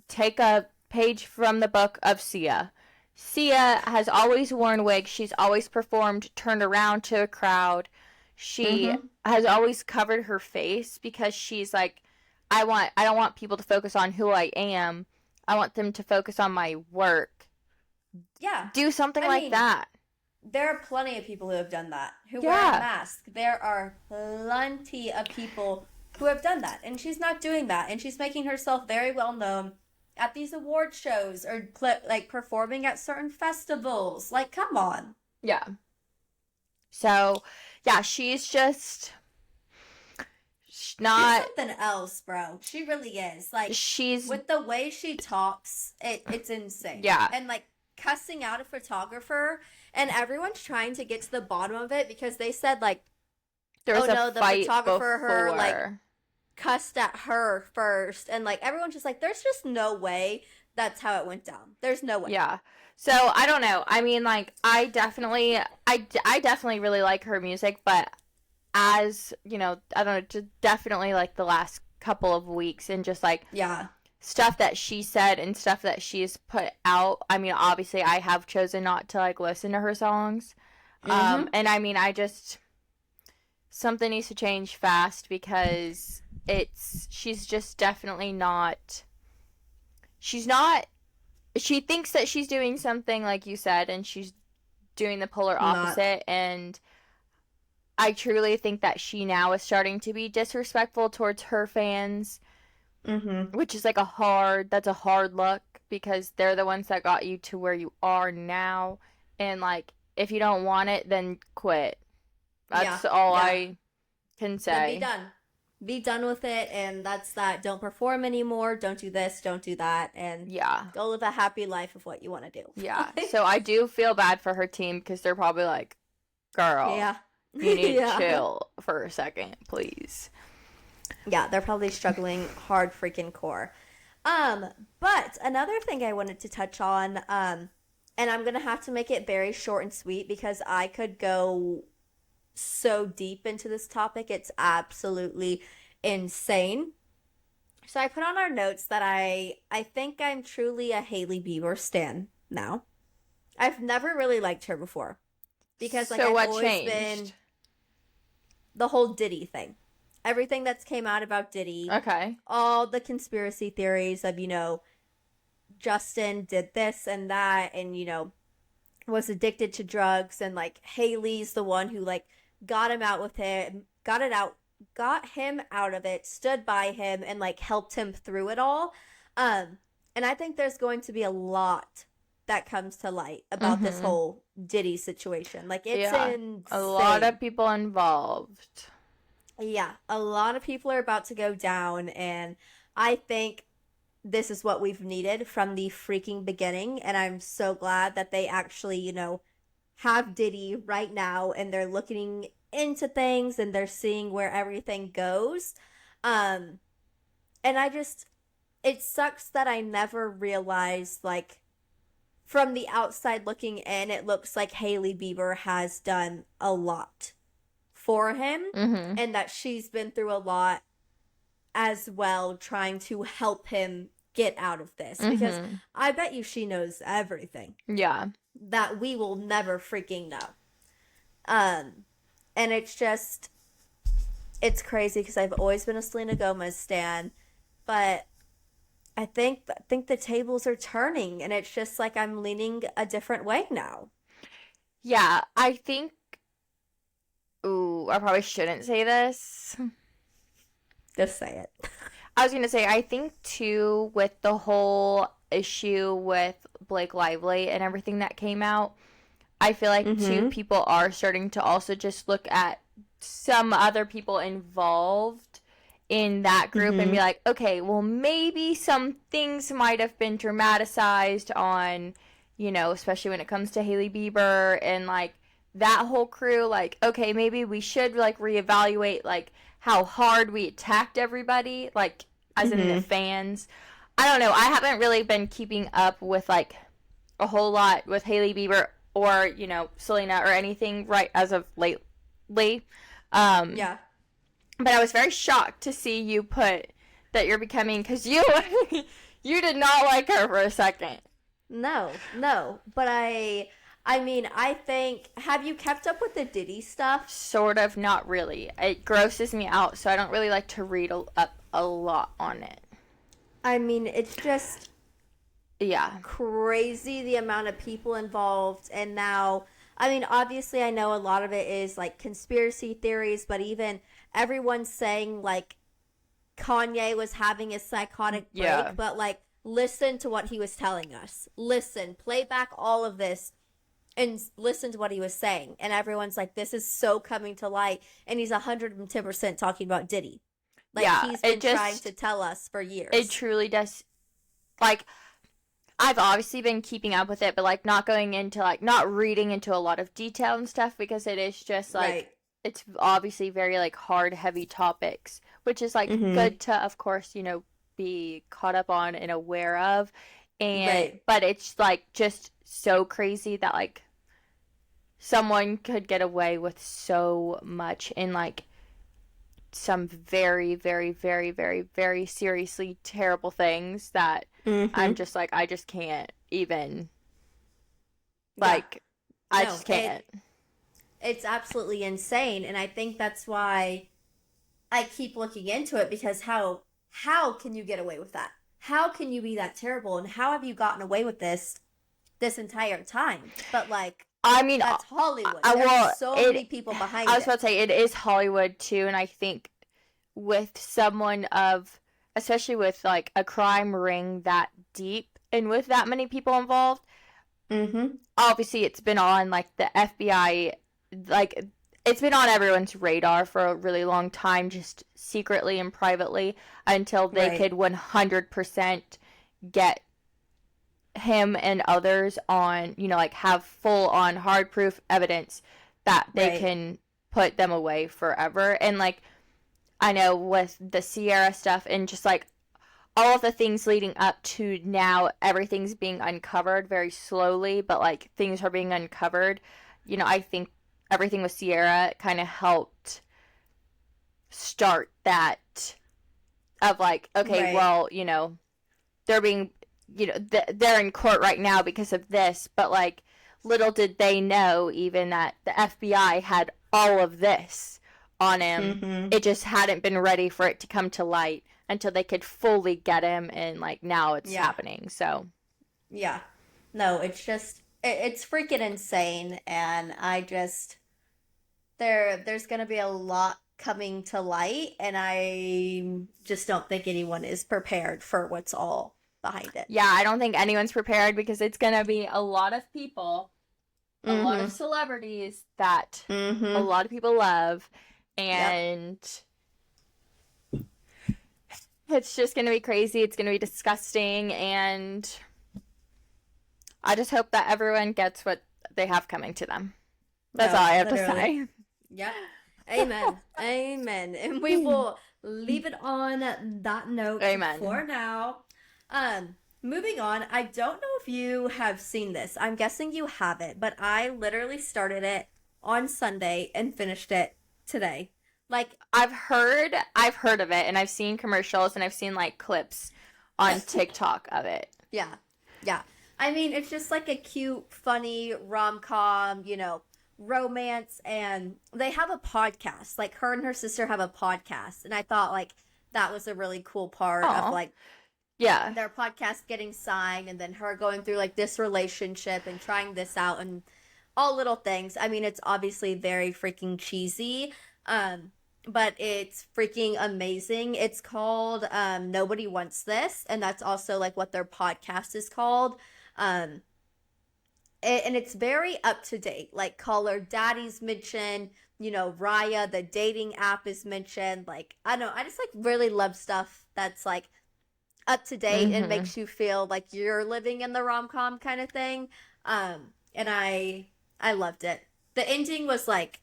take a page from the book of Sia. Sia has always worn wigs. She's always performed turned around to a crowd. She has always covered her face, because she's like, I don't want people to focus on who I am. I want them to focus on my work. Yeah. Do something like that. There are plenty of people who have done that, who wear a mask. There are plenty of people who have done that, and she's not doing that, and she's making herself very well known at these award shows, or like performing at certain festivals. Like, come on. Yeah. So, yeah, she's just not... She's something else, bro. She really is. Like, she's... with the way she talks, it's insane. Yeah. And, like, cussing out a photographer, and everyone's trying to get to the bottom of it, because they said, like, there was the photographer, like, cussed at her first, and, like, everyone's just like, there's just no way that's how it went down. There's no way. Yeah. So, I don't know. I mean, like, I definitely really like her music, but as, you know, I don't know, just definitely, like, the last couple of weeks, and just, like, stuff that she said and stuff that she's put out. I mean, obviously, I have chosen not to, like, listen to her songs. And, I mean, something needs to change fast, because she's just definitely not, she thinks that she's doing something, like you said, and she's doing the polar opposite, and I truly think that she now is starting to be disrespectful towards her fans, which is like that's a hard look, because they're the ones that got you to where you are now, and, like, if you don't want it, then quit. That's all I can say. Then be done. Be done with it, and that's that. Don't perform anymore. Don't do this. Don't do that. And go live a happy life of what you want to do. Yeah. So I do feel bad for her team, because they're probably like, girl, you need to chill for a second, please. Yeah, they're probably struggling hard freaking core. But another thing I wanted to touch on, and I'm going to have to make it very short and sweet, because I could go so deep into this topic. It's absolutely insane. So I put on our notes that I think I'm truly a Hailey Bieber stan now. I've never really liked her before, because, like, I've always been the whole Diddy thing. Everything that's came out about Diddy. Okay. All the conspiracy theories of, you know, Justin did this and that, and, you know, was addicted to drugs, and, like, Hailey's the one who, like, got him out with him, got him out of it, stood by him, and, like, helped him through it all. And I think there's going to be a lot that comes to light about this whole Diddy situation. Like, it's insane. A lot of people involved. Yeah, a lot of people are about to go down, and I think this is what we've needed from the freaking beginning, and I'm so glad that they actually, have Diddy right now, and they're looking into things, and they're seeing where everything goes. And it sucks that I never realized, like, from the outside looking in, it looks like Hailey Bieber has done a lot for him, and that she's been through a lot as well, trying to help him get out of this, because I bet you she knows everything. Yeah. That we will never freaking know. And it's crazy because I've always been a Selena Gomez stan, but I think the tables are turning, and it's just like I'm leaning a different way now. Yeah, I think, I probably shouldn't say this. Just say it. I was going to say, I think, too, with the whole issue with Blake Lively and everything that came out, I feel like, too, people are starting to also just look at some other people involved in that group and be like, okay, well, maybe some things might have been dramatized on, especially when it comes to Hailey Bieber and, like, that whole crew. Like, okay, maybe we should, like, reevaluate, like, how hard we attacked everybody, like, as in the fans. I don't know. I haven't really been keeping up with, like, a whole lot with Hailey Bieber or, Selena or anything right as of lately. Yeah. But I was very shocked to see you put that you're becoming, because you did not like her for a second. No. But I think, have you kept up with the Diddy stuff? Sort of, not really. It grosses me out, so I don't really like to read up a lot on it. I mean, it's just crazy the amount of people involved, and now, I mean, obviously I know a lot of it is like conspiracy theories, but even everyone's saying like Kanye was having a psychotic break, but like, listen to what he was telling us. Listen, play back all of this and listen to what he was saying. And everyone's like, this is so coming to light, and he's 110% talking about Diddy. Like, he's been trying to tell us for years. It truly does. Like, I've obviously been keeping up with it, but, like, not going into, like, not reading into a lot of detail and stuff, because it is just, like, it's obviously very, like, hard, heavy topics, which is, like, good to, of course, be caught up on and aware of. And, but it's, like, just so crazy that, like, someone could get away with so much in, like, some very, very, very, very, very seriously terrible things that I'm just like, I just can't even, like, I just can't. It's absolutely insane, and I think that's why I keep looking into it, because how can you get away with that? How can you be that terrible, and how have you gotten away with this entire time? But, like, I mean, that's Hollywood. There's so many people behind it. I was about to say, it is Hollywood, too, and I think with someone of, especially with, like, a crime ring that deep, and with that many people involved, obviously it's been on, like, the FBI, like, it's been on everyone's radar for a really long time, just secretly and privately, until they could 100% get him and others on, like, have full-on hard proof evidence that they can put them away forever. And, like, I know with the Sierra stuff and just, like, all of the things leading up to now, everything's being uncovered very slowly, but, like, things are being uncovered. I think everything with Sierra kind of helped start that of, like, okay, well, they're being, they're in court right now because of this, but, like, little did they know even that the FBI had all of this on him. It just hadn't been ready for it to come to light until they could fully get him, and, like, now it's happening. So no, it's just it's freaking insane, and I just there's gonna be a lot coming to light, and I just don't think anyone is prepared for what's all behind it. Yeah, I don't think anyone's prepared because it's going to be a lot of people, a lot of celebrities that a lot of people love, and it's just going to be crazy. It's going to be disgusting, and I just hope that everyone gets what they have coming to them. That's all I have to say. Yep. Amen. Amen. And we will leave it on that note for now. Moving on, I don't know if you have seen this. I'm guessing you haven't, but I literally started it on Sunday and finished it today. Like, I've heard of it, and I've seen commercials, and I've seen like clips on TikTok of it. Yeah. Yeah. I mean, it's just like a cute, funny rom-com, you know, romance, and they have a podcast. Like, her and her sister have a podcast, and I thought like that was a really cool part of like their podcast getting signed, and then her going through like this relationship and trying this out and all little things. I mean, it's obviously very freaking cheesy, but it's freaking amazing. It's called Nobody Wants This, and that's also like what their podcast is called. And it's very up to date. Like, Caller Daddy's mentioned, you know, Raya, the dating app, is mentioned. Like, I don't know, I just like really love stuff that's like up to date and makes you feel like you're living in the rom-com kind of thing. And I loved it. The ending was like,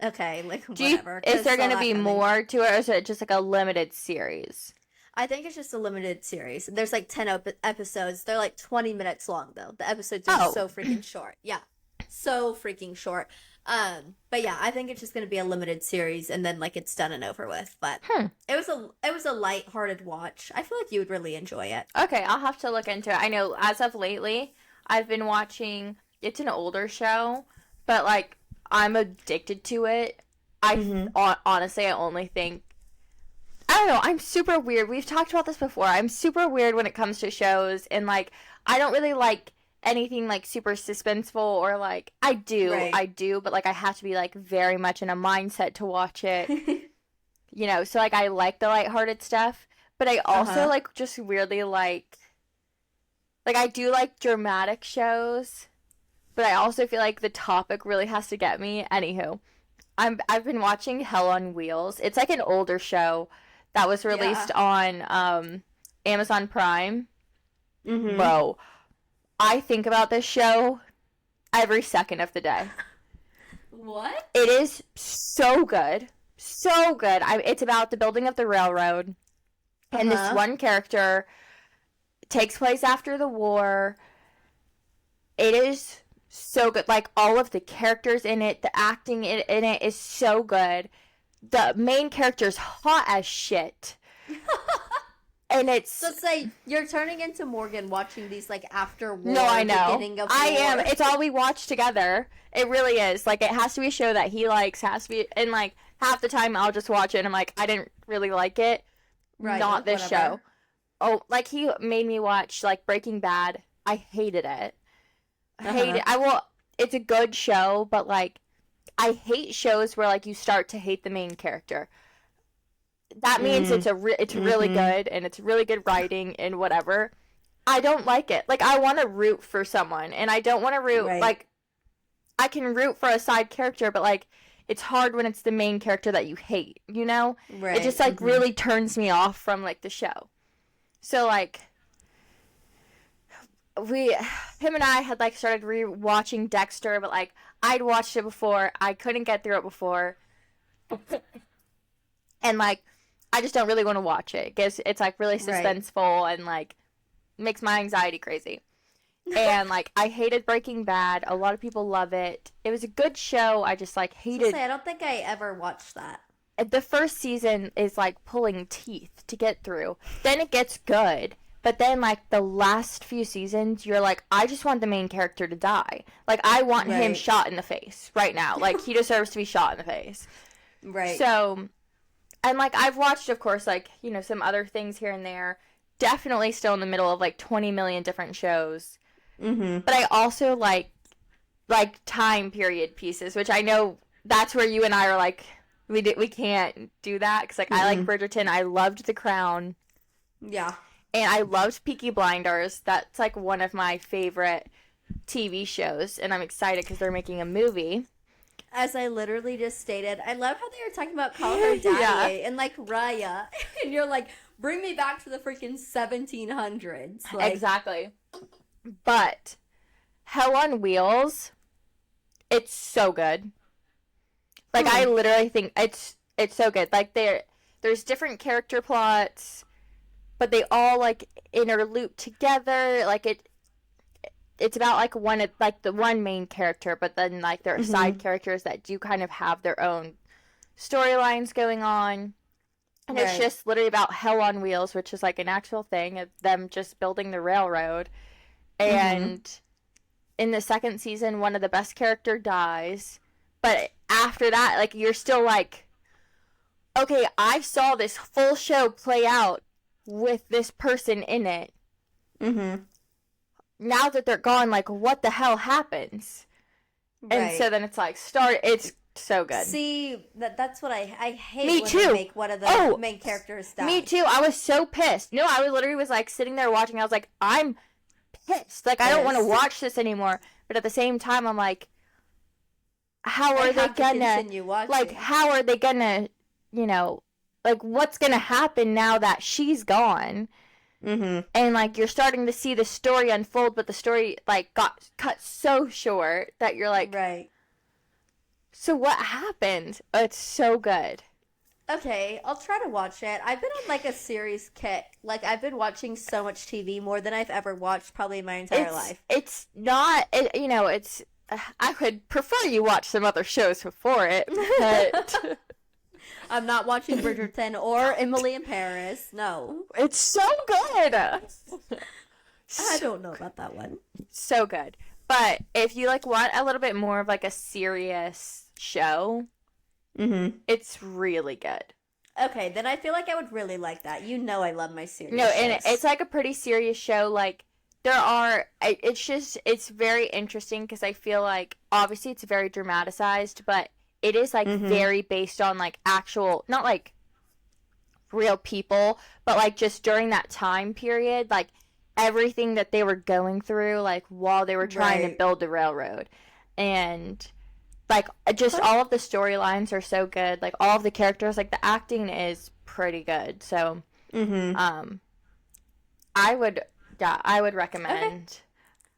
okay, like whatever. Is there going to be more to it, or is it just like a limited series? I think it's just a limited series. There's like 10 episodes. They're like 20 minutes long, though. The episodes are so freaking short. Yeah, so freaking short. But yeah, I think it's just going to be a limited series, and then like it's done and over with. But it was a lighthearted watch. I feel like you would really enjoy it. Okay, I'll have to look into it. I know as of lately, I've been watching. It's an older show, but like I'm addicted to it. Honestly, I only think. I don't know, I'm super weird. We've talked about this before. I'm super weird when it comes to shows, and like I don't really like anything like super suspenseful, or like I do, but like I have to be like very much in a mindset to watch it. You know, so like I like the lighthearted stuff, but I also like just weirdly like I do like dramatic shows, but I also feel like the topic really has to get me. Anywho, I've been watching Hell on Wheels. It's like an older show that was released on Amazon Prime. Bro, I think about this show every second of the day. What? It is so good. So good. It's about the building of the railroad. And this one character takes place after the war. It is so good. Like, all of the characters in it, the acting in it is so good. The main character's hot as shit. And it's... So say, you're turning into Morgan watching these, like, after war. No, I know. Beginning of war. I am. It's all we watch together. It really is. Like, it has to be a show that he likes. Has to be... And, like, half the time I'll just watch it and I'm like, I didn't really like it. Right. Not this show. Oh, like, he made me watch, like, Breaking Bad. I hated it. I hate it. It's a good show, but, like, I hate shows where, like, you start to hate the main character. That means it's really good, and it's really good writing and whatever. I don't like it. Like, I want to root for someone, and I don't want to root, like, I can root for a side character, but, like, it's hard when it's the main character that you hate, you know? Right. It just, like, really turns me off from, like, the show. So, like, him and I had, like, started re-watching Dexter, but, like, I'd watched it before. I couldn't get through it before. And, like, I just don't really want to watch it. It's like, really suspenseful and, like, makes my anxiety crazy. And, like, I hated Breaking Bad. A lot of people love it. It was a good show. I just, like, hated... I don't think I ever watched that. The first season is, like, pulling teeth to get through. Then it gets good. But then, like, the last few seasons, you're like, I just want the main character to die. Like, I want him shot in the face right now. Like, he deserves to be shot in the face. Right. So, and, like, I've watched, of course, like, you know, some other things here and there. Definitely still in the middle of, like, 20 million different shows. But I also like time period pieces, which I know that's where you and I are, like, we can't do that. Because, like, I like Bridgerton. I loved The Crown. Yeah. And I loved Peaky Blinders. That's like one of my favorite TV shows, and I'm excited because they're making a movie. As I literally just stated, I love how they were talking about Call Her Daddy and like Raya, and you're like, bring me back to the freaking 1700s. Like, exactly. But Hell on Wheels, it's so good. Like I literally think it's so good. Like there's different character plots, but they all like interloop together. Like it's about like the one main character, but then like there are side characters that do kind of have their own storylines going on. And it's just literally about Hell on Wheels, which is like an actual thing of them just building the railroad. And in the second season, one of the best character dies. But after that, like you're still like, okay, I saw this full show play out with this person in it. Now that they're gone, like, what the hell happens? And so then it's like, it's so good. See, that's what I hate Me when too. they make one of the main characters die. Me too. I was so pissed. No, I literally was like sitting there watching. I was like, I'm pissed. Like, I don't want to watch this anymore. But at the same time, I'm like, how are they gonna, you know, like, what's gonna happen now that she's gone? And like you're starting to see the story unfold, but the story like got cut so short that you're like, so what happened? Oh, it's so good. Okay, I'll try to watch it. I've been on like a series kick. Like I've been watching so much TV, more than I've ever watched probably in my entire life. It's not, you know, it's. I would prefer you watch some other shows before it, but. I'm not watching Bridgerton or Emily in Paris. No. It's so good. I don't know about that one. So good. But if you like want a little bit more of like a serious show, it's really good. Okay, then I feel like I would really like that. You know I love my serious No, and shows. it's like a pretty serious show. Like it's very interesting because I feel like obviously it's very dramatized, but it is like very based on like actual, not like real people, but like just during that time period, like everything that they were going through, like while they were trying to build the railroad. And like just all of the storylines are so good. Like all of the characters, like the acting is pretty good. So, I would recommend. Okay.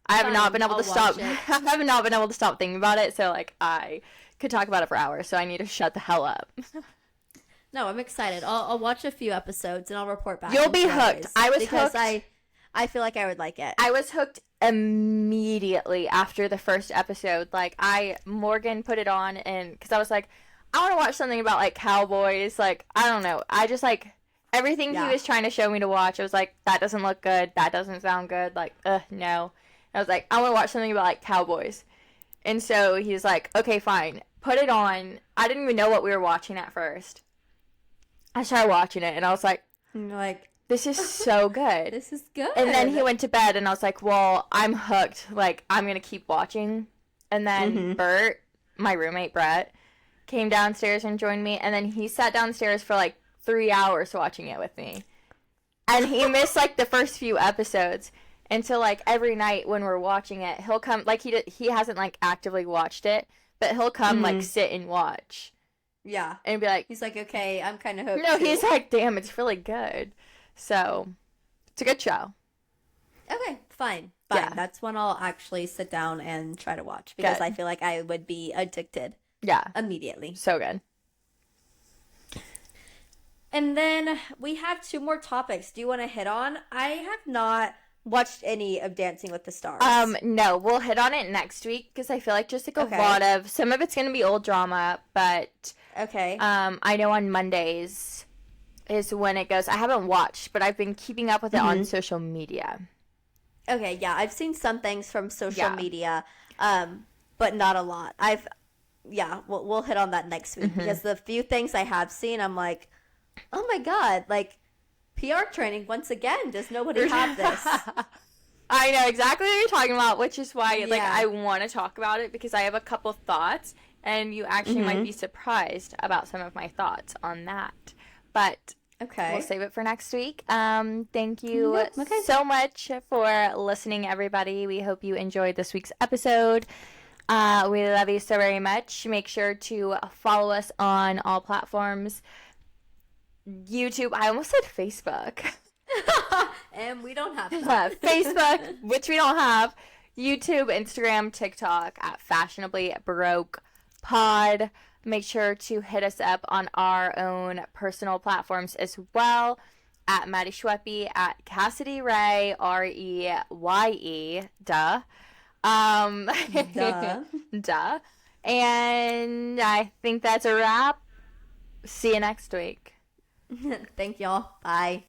I have not been able to stop. I have not been able to stop thinking about it. So like I could talk about it for hours, so I need to shut the hell up. No, I'm excited. I'll watch a few episodes and I'll report back. You'll be hooked. I was hooked. I feel like I would like it. I was hooked immediately after the first episode. Like Morgan put it on, and because I was like, I want to watch something about like cowboys. Like I don't know. I just like everything he was trying to show me to watch. I was like, that doesn't look good. That doesn't sound good. Like no. And I was like, I want to watch something about like cowboys. And so he's like, okay, fine. Put it on. I didn't even know what we were watching at first. I started watching it, and I was like, this is so good. This is good. And then he went to bed, and I was like, well, I'm hooked. Like, I'm going to keep watching. And then Bert, my roommate, Brett, came downstairs and joined me, and then he sat downstairs for like 3 hours watching it with me. And he missed like the first few episodes. And so like every night when we're watching it, he'll come, like he hasn't like actively watched it, but he'll come like sit and watch. Yeah. And be like, he's like, okay, I'm kind of hooked. No, he's like, damn, it's really good. So it's a good show. Okay, fine. Yeah. That's when I'll actually sit down and try to watch, because I feel like I would be addicted. Yeah. Immediately. So good. And then we have 2 more topics. Do you want to hit on? I have not watched any of Dancing with the Stars. No, we'll hit on it next week, because I feel like just like a lot of, some of it's going to be old drama, but I know on Mondays is when it goes. I haven't watched, but I've been keeping up with it on social media. Okay, yeah, I've seen some things from social media, but not a lot. We'll hit on that next week, because the few things I have seen, I'm like, oh my god, like, PR training once again. Does nobody have this? I know exactly what you're talking about, which is why like I want to talk about it, because I have a couple thoughts, and you actually might be surprised about some of my thoughts on that. But Okay. We'll save it for next week. Thank you Yep, okay. so much for listening, everybody. We hope you enjoyed this week's episode. We love you so very much. Make sure to follow us on all platforms. YouTube. I almost said Facebook. And we don't have that. Facebook, which we don't have. YouTube, Instagram, TikTok at Fashionably Baroque Pod. Make sure to hit us up on our own personal platforms as well. At Maddie Schweppe, at Kassidy Ray, Reye, duh. Duh. Duh. And I think that's a wrap. See you next week. Thank y'all. Bye.